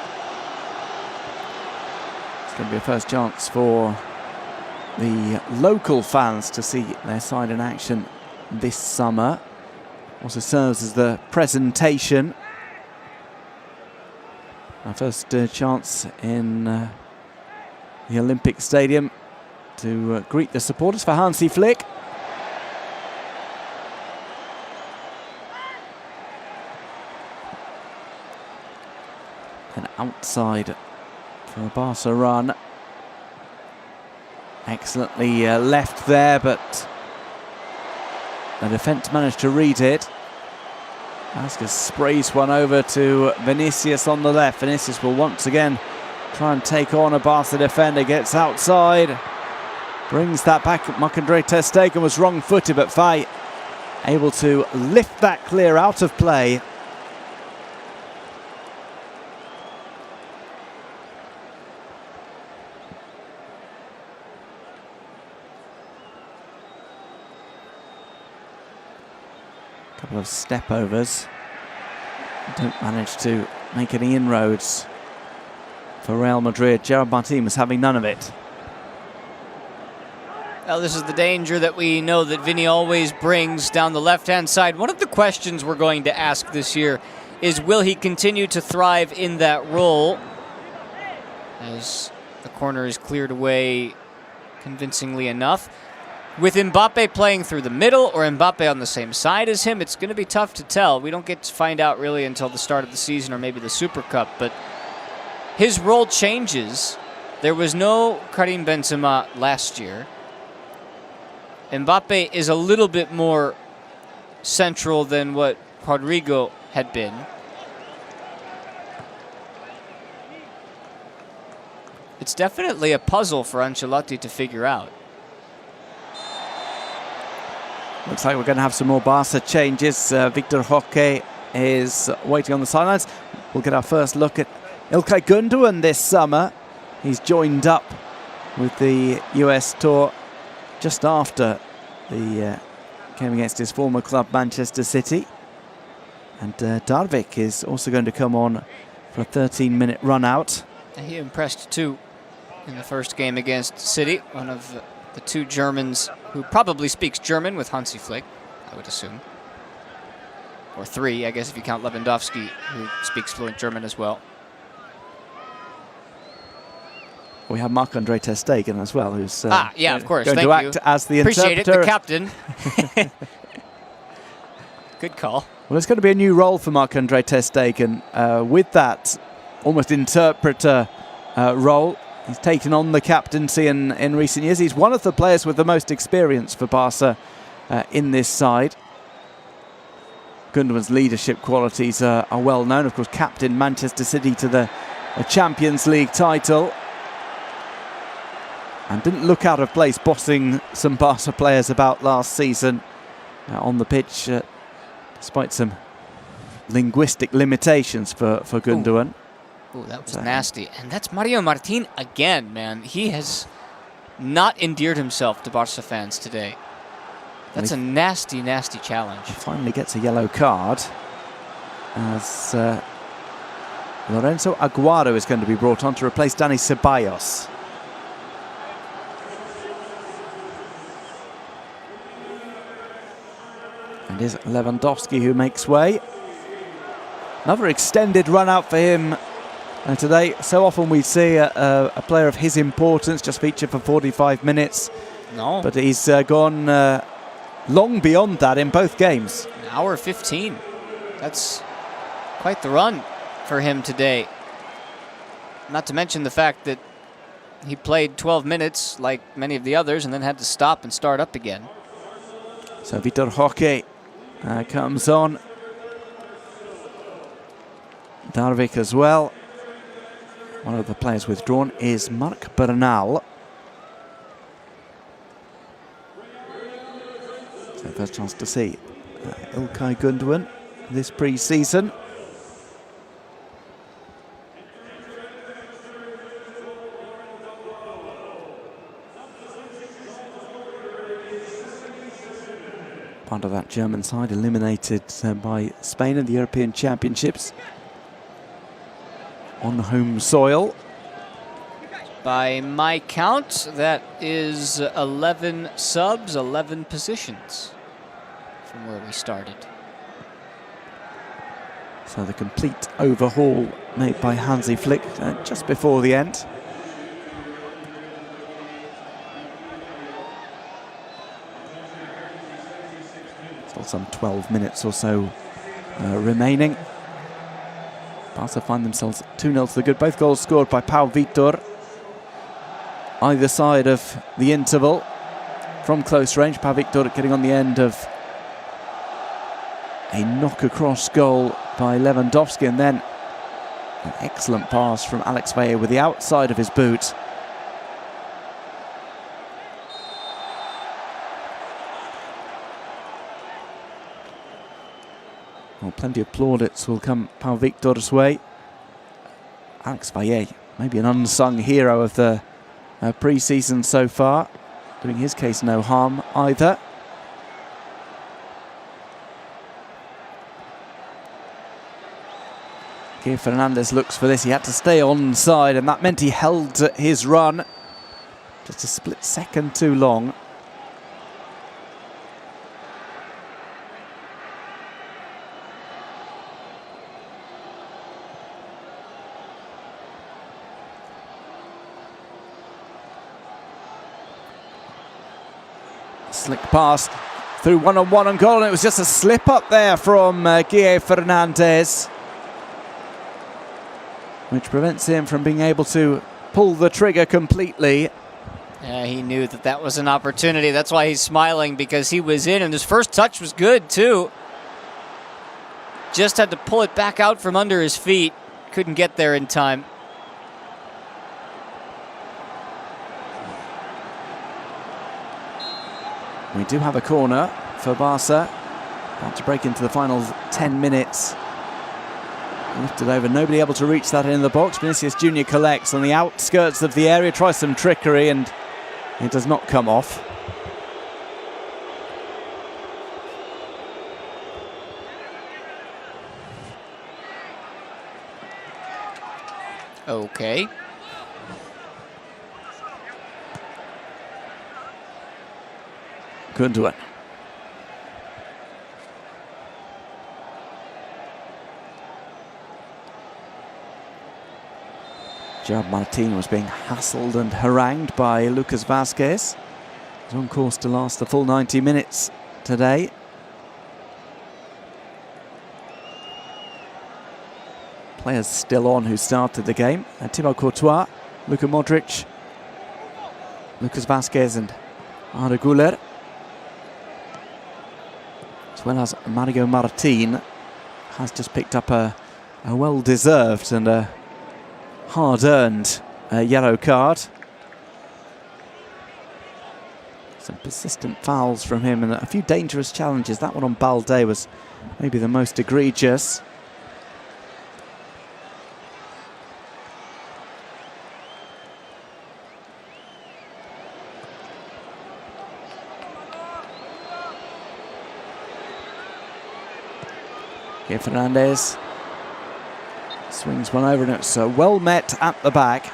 It's going to be a first chance for the local fans to see their side in action this summer. Also serves as the presentation. Our first chance in the Olympic Stadium to greet the supporters for Hansi Flick. And outside for the Barca run. Excellently left there, but the defence managed to read it. Vasquez sprays one over to Vinicius on the left. Vinicius will once again try and take on a Barca defender. Gets outside, brings that back. Marc-Andre ter Stegen was wrong-footed, but Faye able to lift that clear out of play. Couple of step overs. Don't manage to make any inroads for Real Madrid. Gerard Martin was having none of it. Well, this is the danger that we know that Vini always brings down the left-hand side. One of the questions we're going to ask this year is, will he continue to thrive in that role as the corner is cleared away convincingly enough? With Mbappe playing through the middle or Mbappe on the same side as him, it's going to be tough to tell. We don't get to find out really until the start of the season or maybe the Super Cup, but his role changes. There was no Karim Benzema last year. Mbappe is a little bit more central than what Rodrigo had been. It's definitely a puzzle for Ancelotti to figure out. Looks like we're going to have some more Barca changes. Victor Roque is waiting on the sidelines. We'll get our first look at Ilkay Gundogan this summer. He's joined up with the US Tour just after the game against his former club, Manchester City. And Darvik is also going to come on for a 13-minute run out. He impressed too in the first game against City. One of the two Germans who probably speaks German with Hansi Flick, I would assume. Or three, I guess, if you count Lewandowski, who speaks fluent German as well. We have Marc-Andre ter Stegen as well, who's yeah, of course. going to act as the Appreciate interpreter. Appreciate it, the captain. Good call. Well, it's going to be a new role for Marc-Andre ter Stegen with that almost interpreter role. He's taken on the captaincy in recent years. He's one of the players with the most experience for Barca in this side. Gundogan's leadership qualities are well known. Of course, captain Manchester City to the Champions League title. And didn't look out of place bossing some Barca players about last season on the pitch, despite some linguistic limitations for Gundogan. Ooh, that was nasty. And that's Mario Martin again, man. He has not endeared himself to Barca fans today. That's a nasty, nasty challenge. He finally gets a yellow card as Lorenzo Aguado is going to be brought on to replace Dani Ceballos. And it is Lewandowski who makes way. Another extended run out for him today. So often we see a player of his importance just feature for 45 minutes. No. But he's gone long beyond that in both games. An hour 15. That's quite the run for him today. Not to mention the fact that he played 12 minutes like many of the others and then had to stop and start up again. So Vitor Roque comes on. Darvik as well. One of the players withdrawn is Marc Bernal. So first chance to see Ilkay Gundogan this pre-season. Part of that German side eliminated by Spain in the European Championships on home soil. By my count, that is 11 subs, 11 positions from where we started. So the complete overhaul made by Hansi Flick just before the end. Still some 12 minutes or so remaining. Barca find themselves 2-0 to the good. Both goals scored by Pau Vitor. Either side of the interval from close range. Pau Vitor getting on the end of a knock-across goal by Lewandowski, and then an excellent pass from Alex Valle with the outside of his boot. Well, plenty of plaudits will come Pau Victor's way. Alex Valle, maybe an unsung hero of the pre-season so far, doing his case no harm either. Here Fernandez looks for this. He had to stay onside, and that meant he held his run just a split second too long. Slick pass through one-on-one on goal, and it was just a slip up there from Guille Fernandez, which prevents him from being able to pull the trigger completely. Yeah, he knew that that was an opportunity. That's why he's smiling, because he was in, and his first touch was good too. Just had to pull it back out from under his feet. Couldn't get there in time. We do have a corner for Barca. About to break into the final 10 minutes. Lifted over, nobody able to reach that in the box. Vinicius Jr. collects on the outskirts of the area, tries some trickery, and it does not come off. Okay. Gundogan. Gerard Martin was being hassled and harangued by Lucas Vázquez. He's on course to last the full 90 minutes today. Players still on who started the game. Thibaut Courtois, Luka Modric, Lucas Vázquez and Arda Güler, as well as Mario Martin, has just picked up a well-deserved and a hard-earned yellow card. Some persistent fouls from him and a few dangerous challenges. That one on Balde was maybe the most egregious. Here Fernandez swings one over, and it's well met at the back.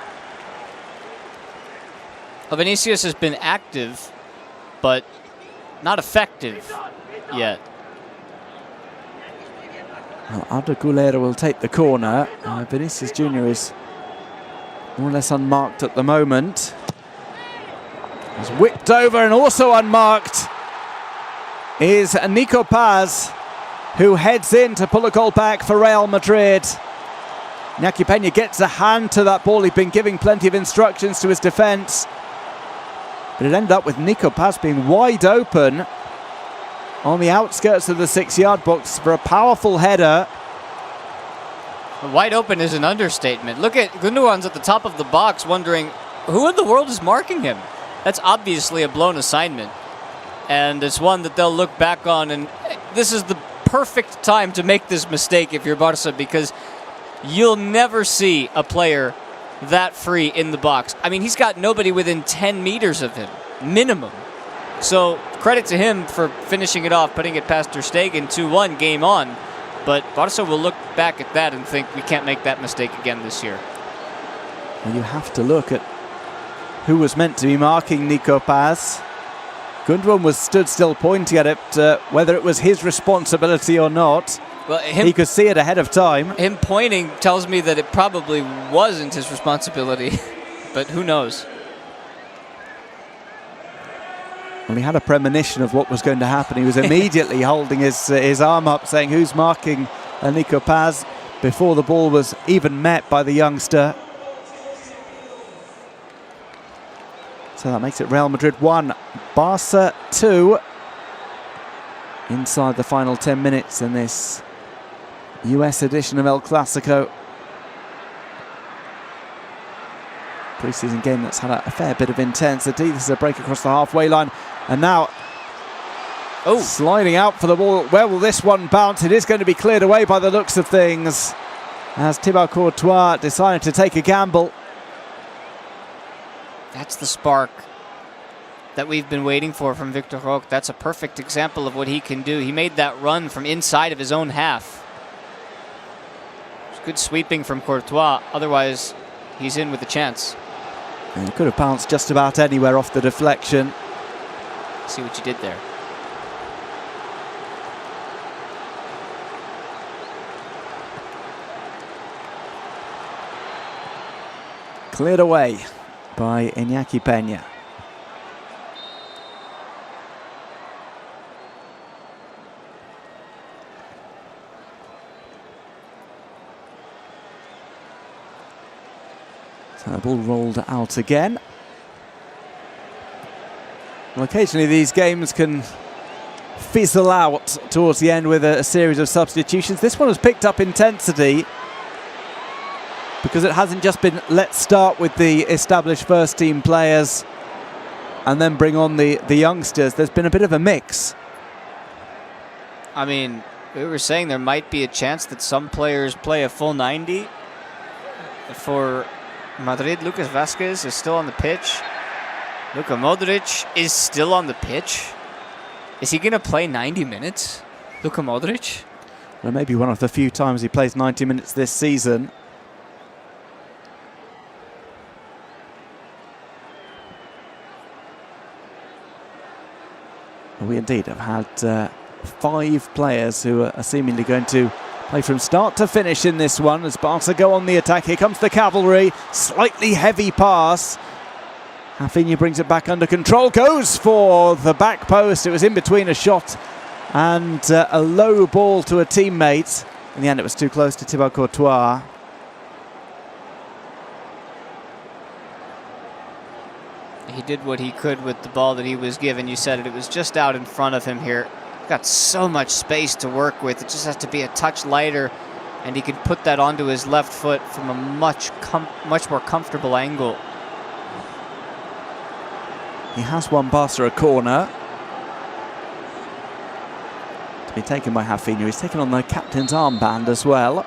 Well, Vinicius has been active, but not effective yet. Well, Arda Güler will take the corner. Vinicius Jr. is more or less unmarked at the moment. He's whipped over, and also unmarked is Nico Paz, who heads in to pull a goal back for Real Madrid. Iñaki Peña gets a hand to that ball. He'd been giving plenty of instructions to his defence. But it ended up with Nico Paz being wide open on the outskirts of the 6-yard box for a powerful header. Wide open is an understatement. Look at Gundogan's at the top of the box wondering, who in the world is marking him? That's obviously a blown assignment. And it's one that they'll look back on, and this is the perfect time to make this mistake if you're Barca, because you'll never see a player that free in the box. I mean, he's got nobody within 10 meters of him, minimum. So credit to him for finishing it off, putting it past Ter Stegen, 2-1, game on. But Barca will look back at that and think we can't make that mistake again this year. Well, you have to look at who was meant to be marking Nico Paz. Gundogan was stood still pointing at it, whether it was his responsibility or not. Well, he could see it ahead of time. Him pointing tells me that it probably wasn't his responsibility, but who knows? Well, he had a premonition of what was going to happen. He was immediately holding his arm up, saying, who's marking Nico Paz, before the ball was even met by the youngster. So that makes it Real Madrid 1, Barca 2. Inside the final 10 minutes in this US edition of El Clasico. Pre-season game that's had a fair bit of intensity. This is a break across the halfway line. And now, sliding out for the ball. Where will this one bounce? It is going to be cleared away by the looks of things, as Thibaut Courtois decided to take a gamble. That's the spark that we've been waiting for from Victor Roque. That's a perfect example of what he can do. He made that run from inside of his own half. It's good sweeping from Courtois. Otherwise, he's in with a chance. And it could have bounced just about anywhere off the deflection. See what you did there. Cleared away by Iñaki Peña. So the ball rolled out again. Well, occasionally these games can fizzle out towards the end with a series of substitutions. This one has picked up intensity because it hasn't just been, let's start with the established first team players and then bring on the youngsters. There's been a bit of a mix. I mean, we were saying there might be a chance that some players play a full 90. For Madrid, Lucas Vázquez is still on the pitch. Luka Modric is still on the pitch. Is he going to play 90 minutes, Luka Modric? Well, maybe one of the few times he plays 90 minutes this season. We indeed have had 5 players who are seemingly going to play from start to finish in this one as Barca go on the attack. Here comes the cavalry. Slightly heavy pass. Rafinha brings it back under control. Goes for the back post. It was in between a shot and a low ball to a teammate. In the end, it was too close to Thibaut Courtois. He did what he could with the ball that he was given. You said it was just out in front of him here. Got so much space to work with. It just has to be a touch lighter, and he can put that onto his left foot from a much more comfortable angle. He has won Barca a corner. To be taken by Rafinha. He's taken on the captain's armband as well.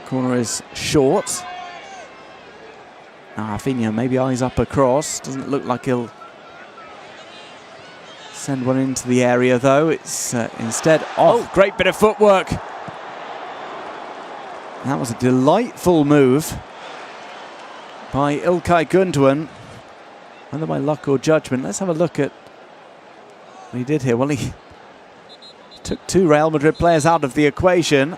Corner is short. Now Rafinha maybe eyes up across. Doesn't look like he'll send one into the area though. It's instead off. Great bit of footwork. That was a delightful move by Ilkay Gundogan. Whether by luck or judgment. Let's have a look at what he did here. Well, he took 2 Real Madrid players out of the equation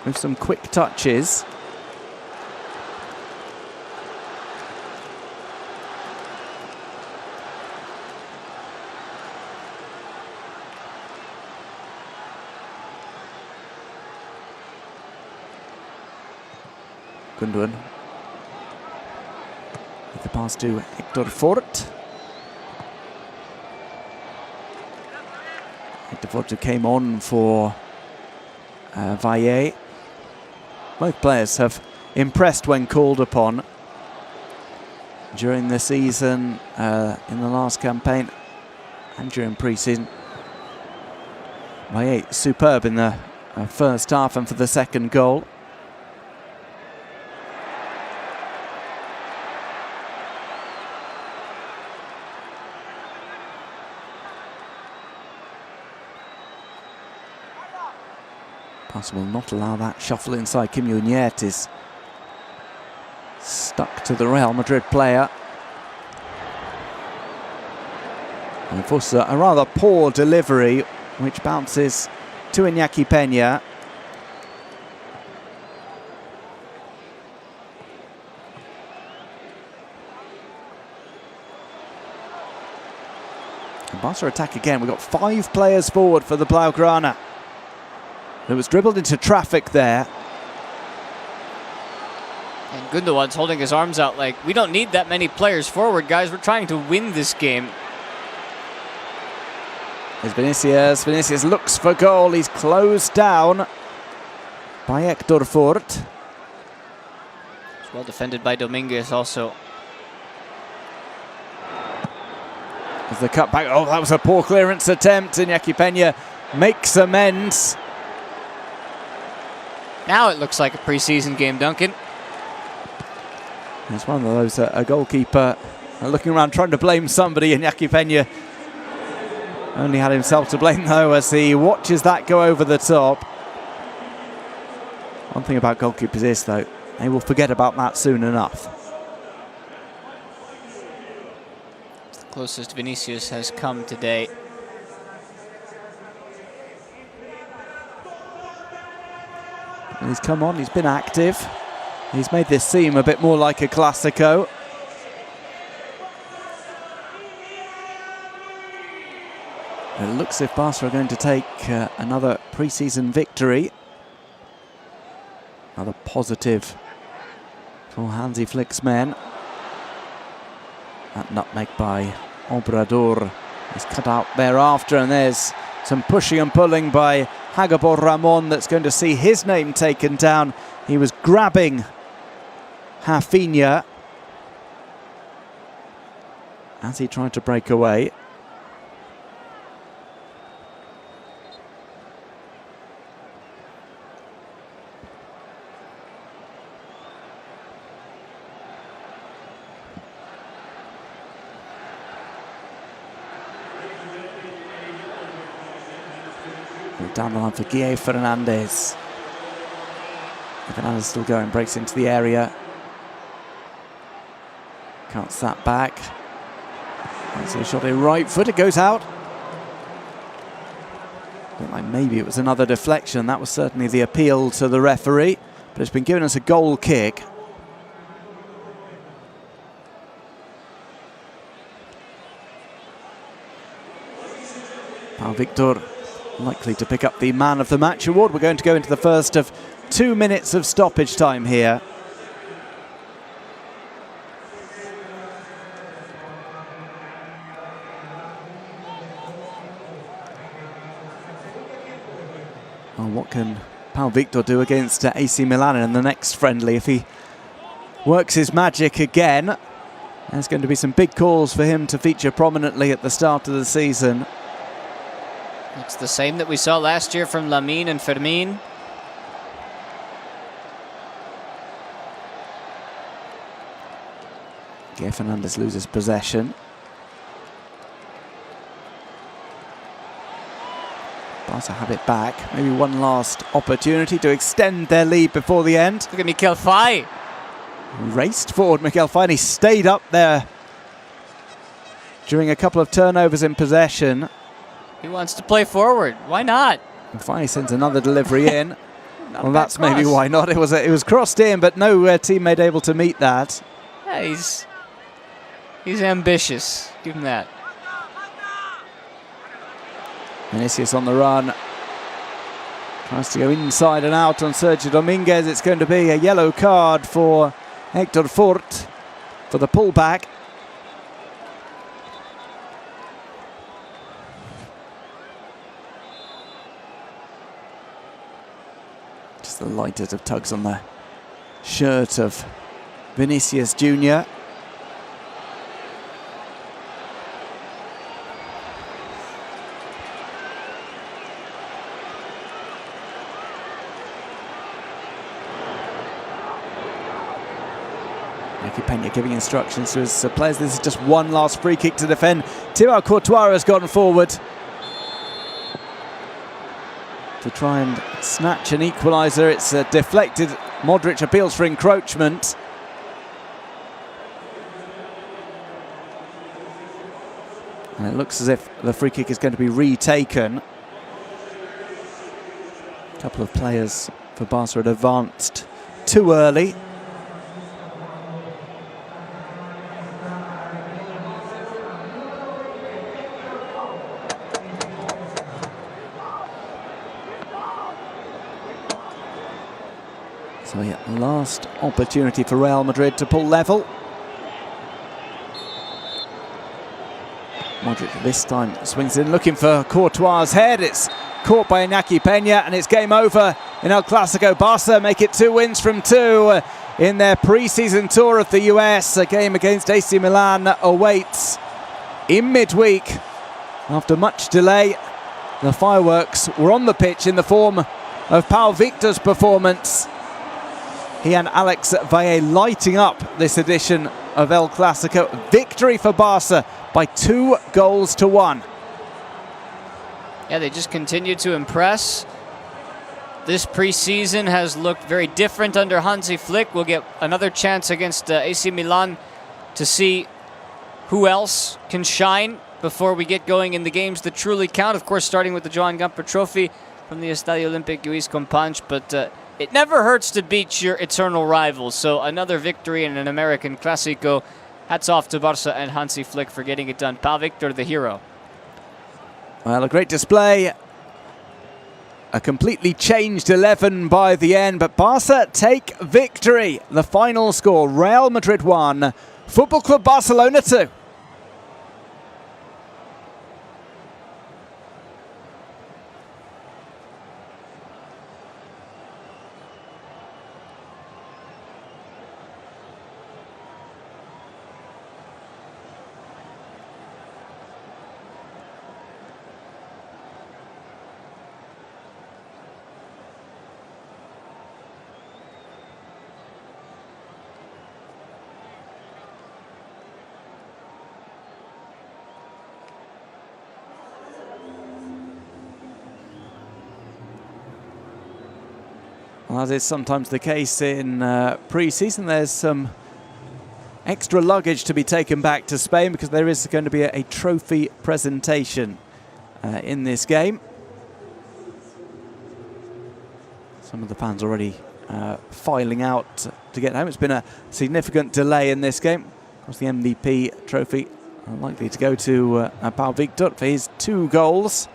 with some quick touches. Gundogan. With the pass to Hector Fort. Hector Fort who came on for Valle. Both players have impressed when called upon during the season, in the last campaign and during pre-season. Valle superb in the first half and for the second goal. Barca will not allow that shuffle inside. Kim Yun-Yet is stuck to the Real Madrid player. And of course, a rather poor delivery, which bounces to Iñaki Peña. And Barca attack again. We've got 5 players forward for the Blaugrana. It was dribbled into traffic there. And Gundogan's holding his arms out like, we don't need that many players forward, guys. We're trying to win this game. There's Vinicius. Vinicius looks for goal. He's closed down by Hector Fort. It's well defended by Dominguez also. As the cutback. Oh, that was a poor clearance attempt. Iñaki Peña makes amends. Now it looks like a pre-season game, Duncan. It's one of those, a goalkeeper looking around trying to blame somebody. Iñaki Peña only had himself to blame though as he watches that go over the top. One thing about goalkeepers is though, they will forget about that soon enough. It's the closest Vinicius has come today. And he's come on, he's been active. He's made this seem a bit more like a Clasico. It looks as if Barca are going to take another pre-season victory. Another positive for Hansi Flick's men. That nutmeg by Obrador is cut out thereafter, and there's some pushing and pulling by Hagabor Ramon that's going to see his name taken down. He was grabbing Rafinha as he tried to break away. Down the line for Guille Fernandez. Fernandez still going, breaks into the area. Cuts that back. That's a shot in right foot, it goes out. Looked like maybe it was another deflection. That was certainly the appeal to the referee, but it's been given us a goal kick. Pau Victor likely to pick up the Man of the Match award. We're going to go into the first of 2 minutes of stoppage time here. Well, what can Pau Victor do against AC Milan in the next friendly if he works his magic again? There's going to be some big calls for him to feature prominently at the start of the season. It's the same that we saw last year from Lamine and Fermin. Guille Fernandez loses possession. Barca have it back. Maybe one last opportunity to extend their lead before the end. Look at Mikel Faye. Raced forward, Mikel Faye. He stayed up there during a couple of turnovers in possession. He wants to play forward. Why not? And Faye sends another delivery in. Well, that's cross. maybe why not. It was crossed in, but no teammate able to meet that. Yeah, he's ambitious. Give him that. Tries to go inside and out on Sergio Dominguez. It's going to be a yellow card for Hector Fort for the pullback. Just the lightest of tugs on the shirt of Vinicius Jr. Peña giving instructions to his players. This is just one last free kick to defend. Thibaut Courtois has gone forward to try and snatch an equaliser. It's deflected. Modric appeals for encroachment. And it looks as if the free kick is going to be retaken. A couple of players for Barca had advanced too early. So yeah, last opportunity for Real Madrid to pull level. Modric this time swings in, looking for Courtois' head. It's caught by Iñaki Peña, and it's game over in El Clasico. Barca make it 2 wins from 2 in their pre-season tour of the US. A game against AC Milan awaits in midweek. After much delay, the fireworks were on the pitch in the form of Pau Victor's performance. He and Alex Valle lighting up this edition of El Clasico. Victory for Barca by 2-1. Yeah, they just continue to impress. This preseason has looked very different under Hansi Flick. We'll get another chance against AC Milan to see who else can shine before we get going in the games that truly count. Of course, starting with the Joan Gamper Trophy from the Estadio Olímpic Lluís Companys, but it never hurts to beat your eternal rivals. So another victory in an American Clasico. Hats off to Barca and Hansi Flick for getting it done. Pau Victor, the hero. Well, a great display. A completely changed 11 by the end, but Barca take victory. The final score, Real Madrid 1, Football Club Barcelona 2. Well, as is sometimes the case in pre-season, there's some extra luggage to be taken back to Spain because there is going to be a trophy presentation in this game. Some of the fans already filing out to get home. It's been a significant delay in this game. Of course, the MVP trophy likely to go to Pau Victor for his 2 goals.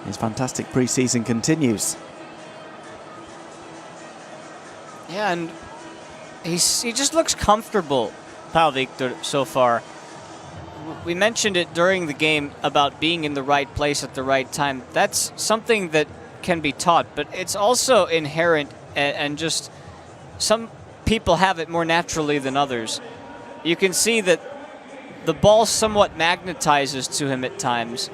His fantastic pre-season continues. Yeah, and he just looks comfortable, Pau Victor, so far. We mentioned it during the game about being in the right place at the right time. That's something that can be taught, but it's also inherent, and just some people have it more naturally than others. You can see that the ball somewhat magnetizes to him at times,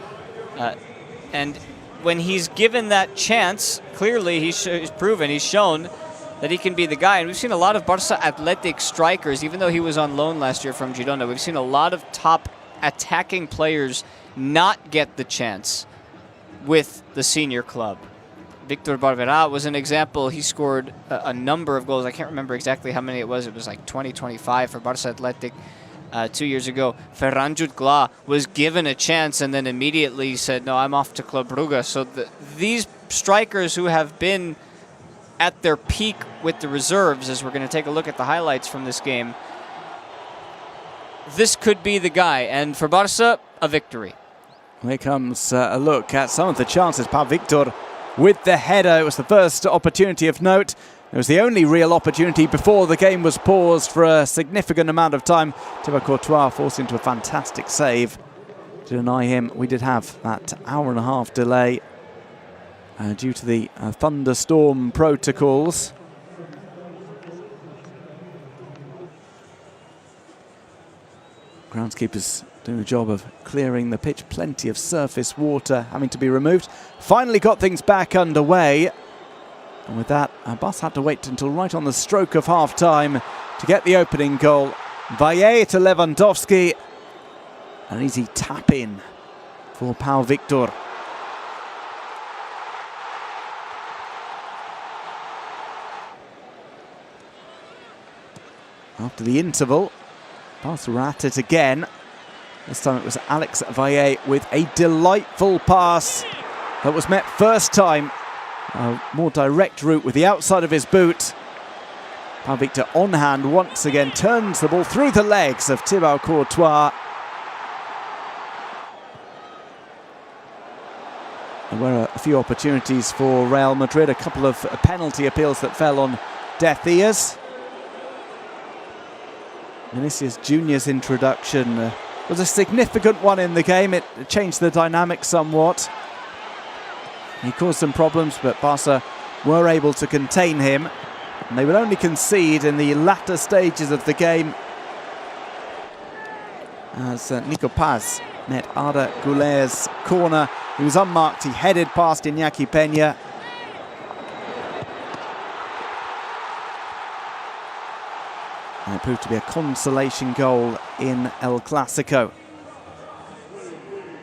and when he's given that chance, clearly he's proven, he's shown that he can be the guy. And we've seen a lot of Barca athletic strikers, even though he was on loan last year from Girona. We've seen a lot of top attacking players not get the chance with the senior club. Victor Barberá was an example. He scored a number of goals. I can't remember exactly how many it was. It was like 20, 25 for Barca Athletic 2 years ago. Ferran Jutgla was given a chance and then immediately said, no, I'm off to Club Brugge. So these strikers who have been at their peak with the reserves, as we're going to take a look at the highlights from this game, this could be the guy. And for Barca, a victory. Here comes a look at some of the chances. Pau Victor with the header. It was the first opportunity of note. It was the only real opportunity before the game was paused for a significant amount of time. Thibaut Courtois forced into a fantastic save to deny him. We did have that hour-and-a-half delay due to the thunderstorm protocols. Groundskeepers doing a job of clearing the pitch. Plenty of surface water having to be removed. Finally got things back underway. And with that, Barca had to wait until right on the stroke of half-time to get the opening goal. Vinijr to Lewandowski. An easy tap-in for Pau Victor. After the interval, Barca were at it again. This time it was Alex Vinijr with a delightful pass that was met first time. A more direct route with the outside of his boot. Pau Victor on hand once again, turns the ball through the legs of Thibaut Courtois. There were a few opportunities for Real Madrid, a couple of penalty appeals that fell on deaf ears. Vinicius Junior's introduction was a significant one in the game. It changed the dynamic somewhat. He caused some problems, but Barca were able to contain him. And they would only concede in the latter stages of the game as Nico Paz met Arda Güler's corner. He was unmarked, he headed past Iñaki Peña. And it proved to be a consolation goal in El Clasico.